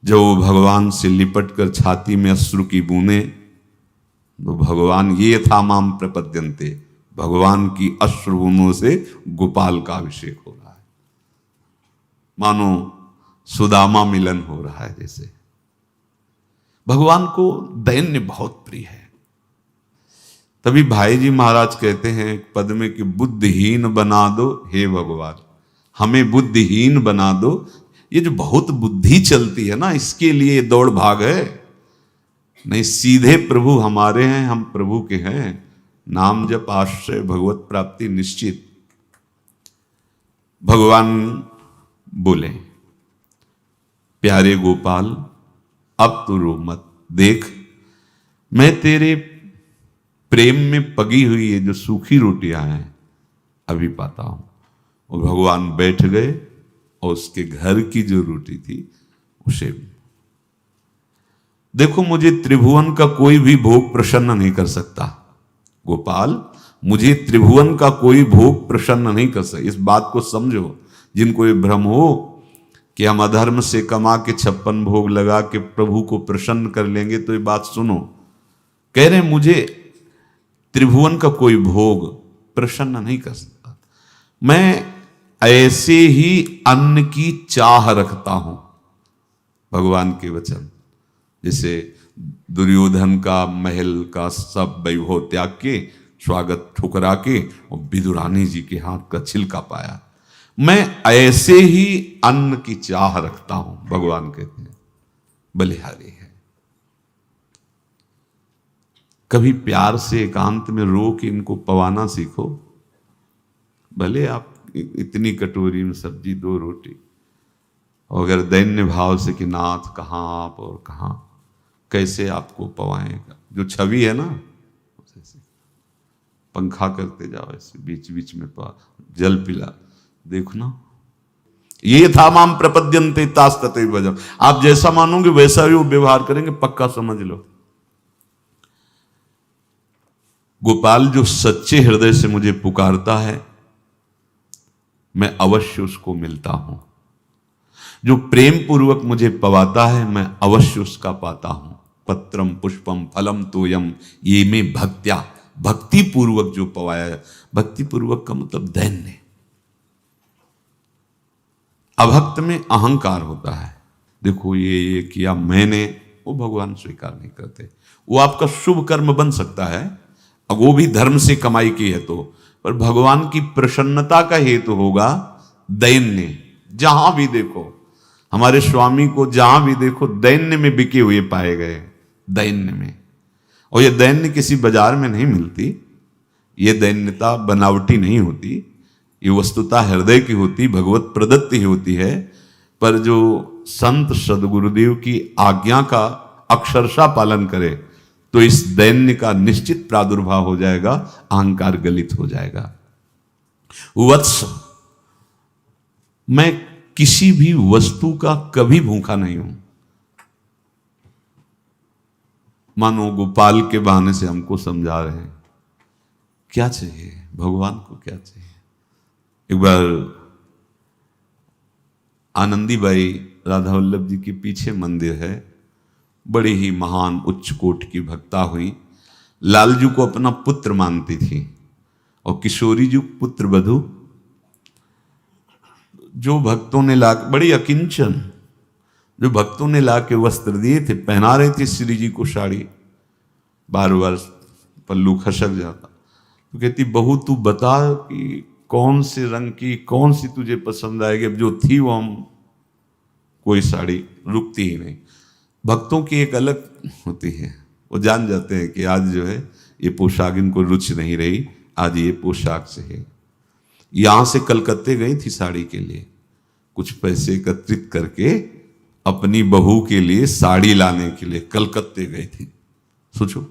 जब वो भगवान से लिपट कर छाती में अश्रु की बूंदे, तो भगवान ये था माम प्रपद्यन्ते, भगवान की अश्रु बूंदों से गोपाल का अभिषेक हो रहा है। मानो सुदामा मिलन हो रहा है जैसे। भगवान को दैन्य बहुत प्रिय है। तभी भाई जी महाराज कहते हैं पद में कि बुद्धिहीन बना दो हे भगवान, हमें बुद्धिहीन बना दो। ये जो बहुत बुद्धि चलती है ना, इसके लिए दौड़ भाग है। नहीं, सीधे प्रभु हमारे हैं, हम प्रभु के हैं। नाम जप आश्रय भगवत प्राप्ति निश्चित। भगवान बोले, प्यारे गोपाल, अब तो रो मत। देख, मैं तेरे प्रेम में पगी हुई ये जो सूखी रोटियां हैं अभी पाता हूं। और भगवान बैठ गए और उसके घर की जो रोटी थी उसे देखो मुझे त्रिभुवन का कोई भी भोग प्रसन्न नहीं कर सकता। गोपाल, मुझे त्रिभुवन का कोई भोग प्रसन्न नहीं कर सकता। इस बात को समझो। जिनको ये भ्रम हो कि हम अधर्म से कमा के 56 भोग लगा के प्रभु को प्रसन्न कर लेंगे, तो ये बात सुनो। कह रहे मुझे त्रिभुवन का कोई भोग प्रसन्न नहीं कर सकता। मैं ऐसे ही अन्न की चाह रखता हूं। भगवान के वचन। जैसे दुर्योधन का महल का सब वैभव त्याग के, स्वागत ठुकरा के और विदुरानी जी के हाथ का छिलका पाया। मैं ऐसे ही अन्न की चाह रखता हूं। भगवान कहते हैं बलिहारी है। कभी प्यार से एकांत में रो के इनको पवाना सीखो। भले आप इतनी कटोरी में सब्जी 2 रोटी, और अगर दैन्य भाव से कि नाथ कहाँ आप और कहाँ, कैसे आपको पवाएगा। जो छवि है ना, ऐसे पंखा करते जाओ, ऐसे बीच बीच में जल पिला, देखो ना। ये था माम प्रपद्यन्ते तास्तते भजम। आप जैसा मानोगे वैसा ही वो व्यवहार करेंगे, पक्का समझ लो। गोपाल जो सच्चे हृदय से मुझे पुकारता है, मैं अवश्य उसको मिलता हूं। जो प्रेम पूर्वक मुझे पवाता है, मैं अवश्य उसका पाता हूं। पत्रम पुष्पम फलम तोयम ये में भक्त्या, भक्ति पूर्वक जो पवाया। भक्ति पूर्वक का मतलब दैन्य। अभक्त में अहंकार होता है। देखो ये किया मैंने, वो भगवान स्वीकार नहीं करते। वो आपका शुभ कर्म बन सकता है, अब वो भी धर्म से कमाई की है तो, पर भगवान की प्रसन्नता का हेतु होगा दैन्य। जहां भी देखो हमारे स्वामी को, जहां भी देखो दैन्य में बिके हुए पाए गए। दैन्य में। और ये दैन्य किसी बाजार में नहीं मिलती। ये दैन्यता बनावटी नहीं होती। ये वस्तुतः हृदय की होती, भगवत प्रदत्त ही होती है। पर जो संत सदगुरुदेव की आज्ञा का अक्षरशः पालन करे, तो इस दैन्य का निश्चित प्रादुर्भाव हो जाएगा, अहंकार गलित हो जाएगा। वत्स, मैं किसी भी वस्तु का कभी भूखा नहीं हूं। मानो गोपाल के बहाने से हमको समझा रहे हैं क्या चाहिए, भगवान को क्या चाहिए। एक बार आनंदीबाई राधा वल्लभ जी के पीछे मंदिर है, बड़ी ही महान उच्च कोटि की भक्ता हुई। लालजू को अपना पुत्र मानती थी और किशोरी जी पुत्र वधू। जो भक्तों ने ला, बड़ी अकिंचन, जो भक्तों ने ला के वस्त्र दिए थे, पहना रहे थे श्री जी को साड़ी, बार बार पल्लू खसक जाता। तो कहती बहू तू बता कि कौन से रंग की, कौन सी तुझे पसंद आएगी। अब जो थी वो हम, कोई साड़ी रुकती ही नहीं। भक्तों की एक अलग होती है, वो जान जाते हैं कि आज जो है ये पोशाक इनको रुच नहीं रही, आज ये पोशाक से है। यहां से कलकत्ते गई थी साड़ी के लिए, कुछ पैसे एकत्रित करके अपनी बहू के लिए साड़ी लाने के लिए कलकत्ते गई थी। सोचो,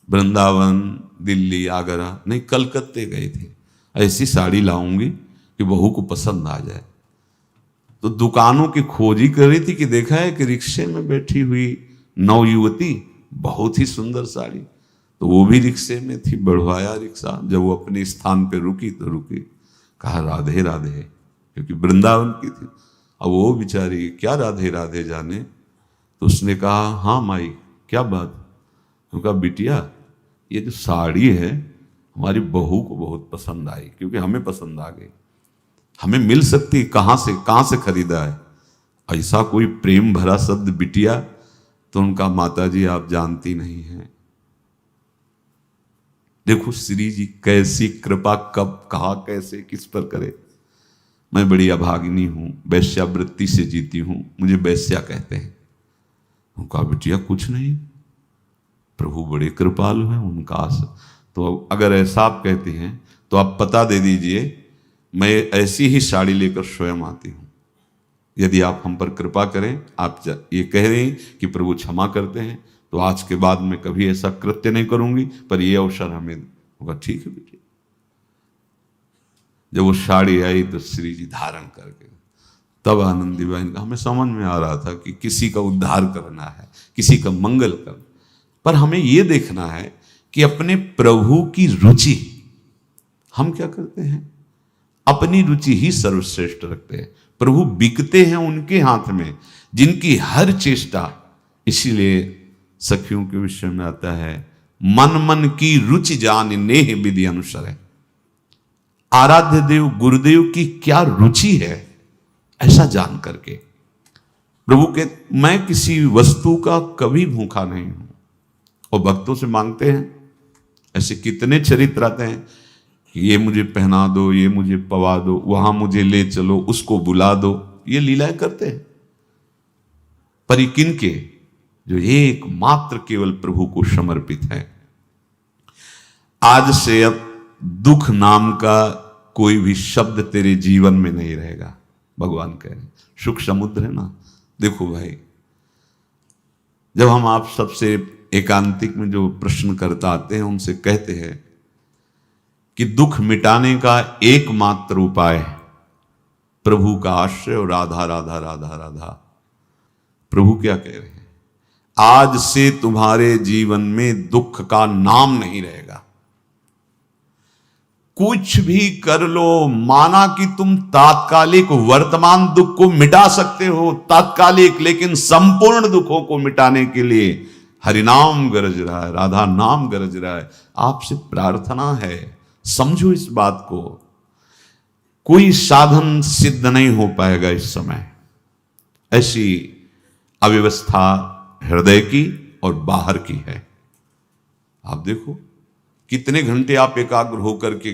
वृंदावन, दिल्ली, आगरा नहीं, कलकत्ते गए थे। ऐसी साड़ी लाऊंगी कि बहू को पसंद आ जाए। तो दुकानों की खोज ही कर रही थी कि देखा है कि रिक्शे में बैठी हुई नवयुवती, बहुत ही सुंदर साड़ी, तो वो भी रिक्शे में थी। बढ़वाया रिक्शा, जब वो अपने स्थान पे रुकी तो रुकी, कहा राधे राधे, क्योंकि वृंदावन की थी। अब वो बेचारी क्या राधे राधे जाने, तो उसने कहा हाँ माई क्या बात। तो कहा बिटिया ये जो साड़ी है हमारी बहू को बहुत पसंद आई, क्योंकि हमें पसंद आ गई। हमें मिल सकती, कहाँ से खरीदा है। ऐसा कोई प्रेम भरा शब्द बिटिया, तो उनका माता जी आप जानती नहीं हैं। देखो श्री जी कैसी कृपा, कब कहा कैसे किस पर करे। मैं बड़ी अभागिनी हूं, वैश्यावृत्ति से जीती हूं, मुझे वैश्या कहते हैं। उनका बिटिया कुछ नहीं, प्रभु बड़े कृपालु हैं, उनका तो अगर ऐसा आप कहते हैं तो आप पता दे दीजिए, मैं ऐसी ही साड़ी लेकर स्वयं आती हूं। यदि आप हम पर कृपा करें, आप ये कह रहे हैं कि प्रभु क्षमा करते हैं, तो आज के बाद मैं कभी ऐसा कृत्य नहीं करूंगी, पर ये अवसर हमें होगा। ठीक है बेटी। जब वो साड़ी आई तो श्री जी धारण करके तब आनंदीबाई ने कहा, हमें समझ में आ रहा था कि किसी का उद्धार करना है, किसी का मंगल करना, पर हमें यह देखना है कि अपने प्रभु की रुचि, हम क्या करते हैं, अपनी रुचि ही सर्वश्रेष्ठ रखते हैं। प्रभु बिकते हैं उनके हाथ में जिनकी हर चेष्टा, इसीलिए सखियों के विषय में आता है, मन मन की रुचि जान नेह विधि अनुसार है। आराध्य देव गुरुदेव की क्या रुचि है, ऐसा जान करके प्रभु के, मैं किसी वस्तु का कभी भूखा नहीं हूं, और भक्तों से मांगते हैं। ऐसे कितने चरित्र आते हैं कि ये मुझे पहना दो, ये मुझे पवा दो, वहां मुझे ले चलो, उसको बुला दो, ये लीलाएं करते हैं। पर किनके, जो एकमात्र केवल प्रभु को समर्पित है। आज से अब दुख नाम का कोई भी शब्द तेरे जीवन में नहीं रहेगा, भगवान कह रहे हैं। सुख समुद्र है ना। देखो भाई, जब हम आप सबसे एकांतिक में जो प्रश्नकर्ता आते हैं, उनसे कहते हैं कि दुख मिटाने का एकमात्र उपाय प्रभु का आश्रय और राधा राधा राधा राधा। प्रभु क्या कह रहे हैं, आज से तुम्हारे जीवन में दुख का नाम नहीं रहेगा। कुछ भी कर लो, माना कि तुम तात्कालिक वर्तमान दुख को मिटा सकते हो, तात्कालिक, लेकिन संपूर्ण दुखों को मिटाने के लिए हरिनाम गरज रहा है, राधा नाम गरज रहा है। आपसे प्रार्थना है, समझो इस बात को। कोई साधन सिद्ध नहीं हो पाएगा इस समय। ऐसी अव्यवस्था हृदय की और बाहर की है। आप देखो कितने घंटे आप एकाग्र होकर के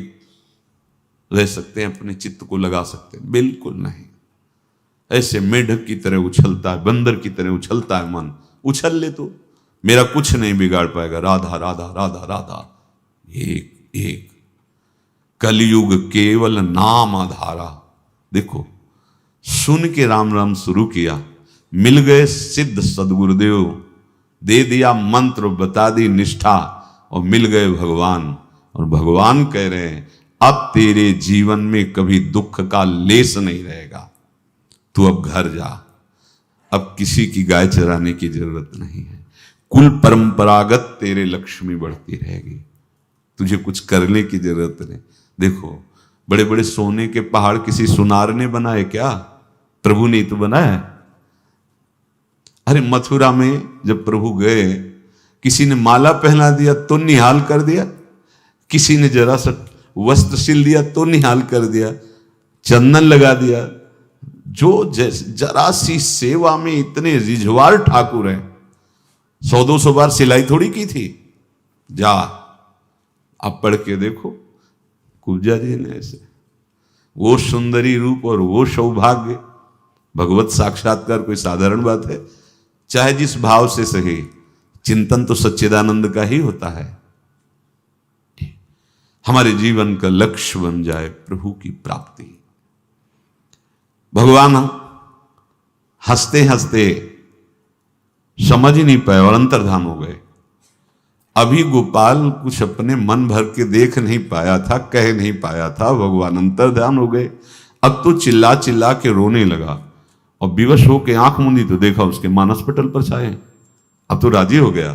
रह सकते हैं, अपने चित्त को लगा सकते हैं? बिल्कुल नहीं। ऐसे मेढक की तरह उछलता है, बंदर की तरह उछलता है मन। उछल ले तो मेरा कुछ नहीं बिगाड़ पाएगा। राधा राधा राधा राधा, एक एक। कलयुग केवल नाम आधारा। देखो, सुन के राम राम शुरू किया, मिल गए सिद्ध सदगुरुदेव, दे दिया मंत्र, बता दी निष्ठा, और मिल गए भगवान। और भगवान कह रहे हैं, अब तेरे जीवन में कभी दुख का लेस नहीं रहेगा। तू अब घर जा, अब किसी की गाय चराने की जरूरत नहीं है। कुल परंपरागत तेरे लक्ष्मी बढ़ती रहेगी, तुझे कुछ करने की जरूरत नहीं। देखो, बड़े बड़े सोने के पहाड़ किसी सुनार ने बनाए क्या? प्रभु ने तो बनाया। अरे मथुरा में जब प्रभु गए, किसी ने माला पहना दिया तो निहाल कर दिया, किसी ने जरा सा वस्त्र सिल दिया तो निहाल कर दिया, चंदन लगा दिया। जो जरा सी सेवा में इतने रिझवार ठाकुर हैं, 100-200 बार सिलाई थोड़ी की थी। जा, आप पढ़ के देखो, कुब्जा जी ने ऐसे, वो सुंदरी रूप और वो सौभाग्य। भगवत साक्षात्कार कोई साधारण बात है? चाहे जिस भाव से सही, चिंतन तो सच्चिदानंद का ही होता है। हमारे जीवन का लक्ष्य बन जाए प्रभु की प्राप्ति। भगवान हंसते हंसते समझ ही नहीं पाए और अंतर्धान हो गए। अभी गोपाल कुछ अपने मन भर के देख नहीं पाया था, कह नहीं पाया था, भगवान अंतर्धान हो गए। अब तो चिल्ला चिल्ला के रोने लगा और विवश होकर आंख मूंदी तो देखा उसके मानस पटल पर छाए। अब तो राजी हो गया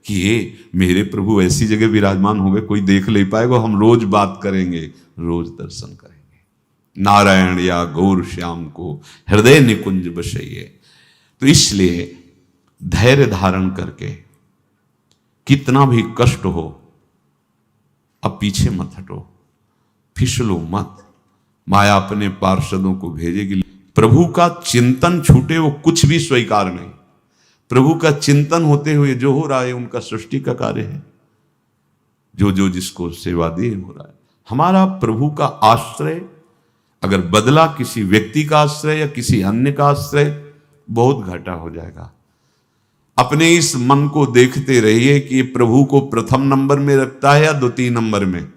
कि ये मेरे प्रभु ऐसी जगह विराजमान हो गए, कोई देख नहीं पाएगा, हम रोज बात करेंगे, रोज दर्शन करेंगे। नारायण या गौर श्याम को हृदय निकुंज बसइए। तो इसलिए धैर्य धारण करके, कितना भी कष्ट हो, अब पीछे मत हटो, फिसलो मत। माया अपने पार्षदों को भेजेगी। प्रभु का चिंतन छूटे वो कुछ भी स्वीकार नहीं। प्रभु का चिंतन होते हुए जो हो रहा है उनका सृष्टि का कार्य है। जो जो जिसको सेवा दे हो रहा है। हमारा प्रभु का आश्रय अगर बदला किसी व्यक्ति का आश्रय या किसी अन्य का आश्रय, बहुत घाटा हो जाएगा। अपने इस मन को देखते रहिए कि प्रभु को प्रथम नंबर में रखता है या द्वितीय नंबर में।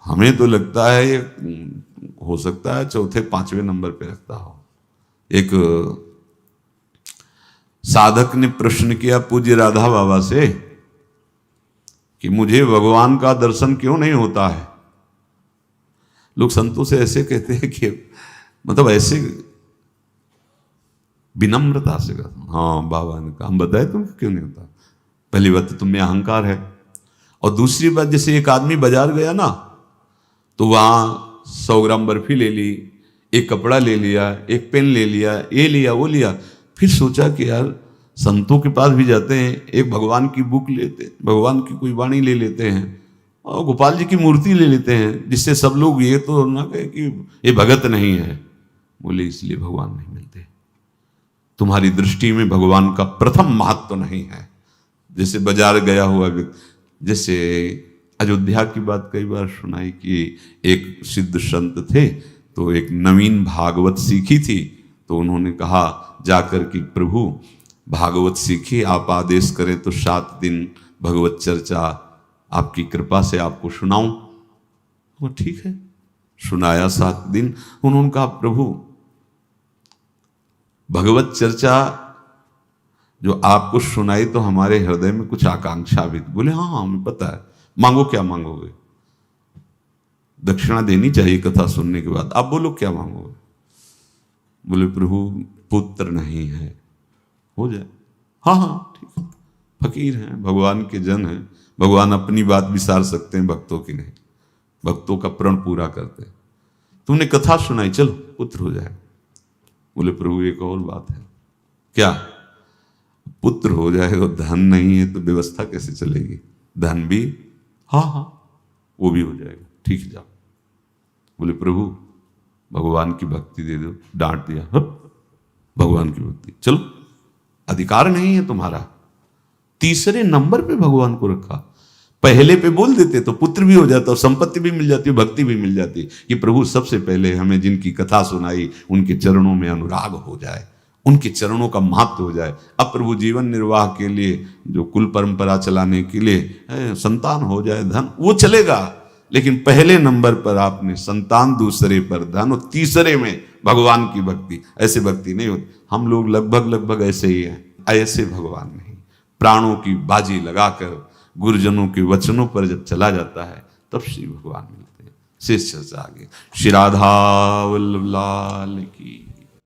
हमें तो लगता है ये हो सकता है चौथे पांचवें नंबर पे रखता हो। एक साधक ने प्रश्न किया पूज्य राधा बाबा से कि मुझे भगवान का दर्शन क्यों नहीं होता है। लोग संतों से ऐसे कहते हैं कि मतलब ऐसे विनम्रता से कहा। हाँ बाबा ने कहा, हम बताए तुमको क्यों नहीं होता। पहली बात तो तुम में अहंकार है, और दूसरी बात जैसे एक आदमी बाजार गया ना, तो वहां 100 ग्राम बर्फी ले ली, एक कपड़ा ले लिया, एक पेन ले लिया, ये लिया वो लिया, फिर सोचा कि यार संतों के पास भी जाते हैं, एक भगवान की बुक लेते, भगवान की कोई वाणी ले लेते हैं, और गोपाल जी की मूर्ति ले लेते हैं, जिससे सब लोग ये तो ना कहे कि ये भगत नहीं है। बोले इसलिए भगवान नहीं मिलते, तुम्हारी दृष्टि में भगवान का प्रथम महत्व नहीं है। जैसे बाजार गया हुआ व्यक्ति, जैसे अयोध्या की बात कई बार सुनाई कि एक सिद्ध संत थे, तो एक नवीन भागवत सीखी थी, तो उन्होंने कहा जाकर कि प्रभु भागवत सीखी, आप आदेश करें तो 7 दिन भगवत चर्चा आपकी कृपा से आपको सुनाऊं। वो ठीक है, सुनाया 7 दिन। उन्होंने कहा प्रभु भगवत चर्चा जो आपको सुनाई तो हमारे हृदय में कुछ आकांक्षा भी। बोले हाँ हमें पता है, मांगो क्या मांगोगे। दक्षिणा देनी चाहिए कथा सुनने के बाद, आप बोलो क्या मांगोगे। बोले प्रभु पुत्र नहीं है, हो जाए। हाँ हाँ ठीक है, फकीर हैं, भगवान के जन हैं, भगवान अपनी बात विसार सकते हैं, भक्तों की नहीं, भक्तों का प्रण पूरा करते हैं। तुमने कथा सुनाई, चलो पुत्र हो जाए। बोले प्रभु एक और बात है। क्या? पुत्र हो जाएगा, धन नहीं है तो व्यवस्था कैसे चलेगी? धन भी? हाँ हाँ वो भी हो जाएगा, ठीक है जाओ। बोले प्रभु भगवान की भक्ति दे दो। डांट दिया, भगवान की भक्ति, चलो अधिकार नहीं है तुम्हारा। तीसरे नंबर पे भगवान को रखा, पहले पे बोल देते तो पुत्र भी हो जाता और संपत्ति भी मिल जाती, भक्ति भी मिल जाती। कि प्रभु सबसे पहले हमें जिनकी कथा सुनाई उनके चरणों में अनुराग हो जाए, उनके चरणों का महत्व हो जाए। अब प्रभु जीवन निर्वाह के लिए, जो कुल परंपरा चलाने के लिए संतान हो जाए, धन वो चलेगा, लेकिन पहले नंबर पर आपने संतान, दूसरे पर धन और तीसरे में भगवान की भक्ति। ऐसे भक्ति नहीं होती। हम लोग लगभग ऐसे ही हैं। ऐसे भगवान नहीं, प्राणों की बाजी लगाकर गुरुजनों के वचनों पर जब चला जाता है तब श्री भगवान मिलते हैं। शेष चर्चा आगे। श्री राधा वल्लभ लाल की।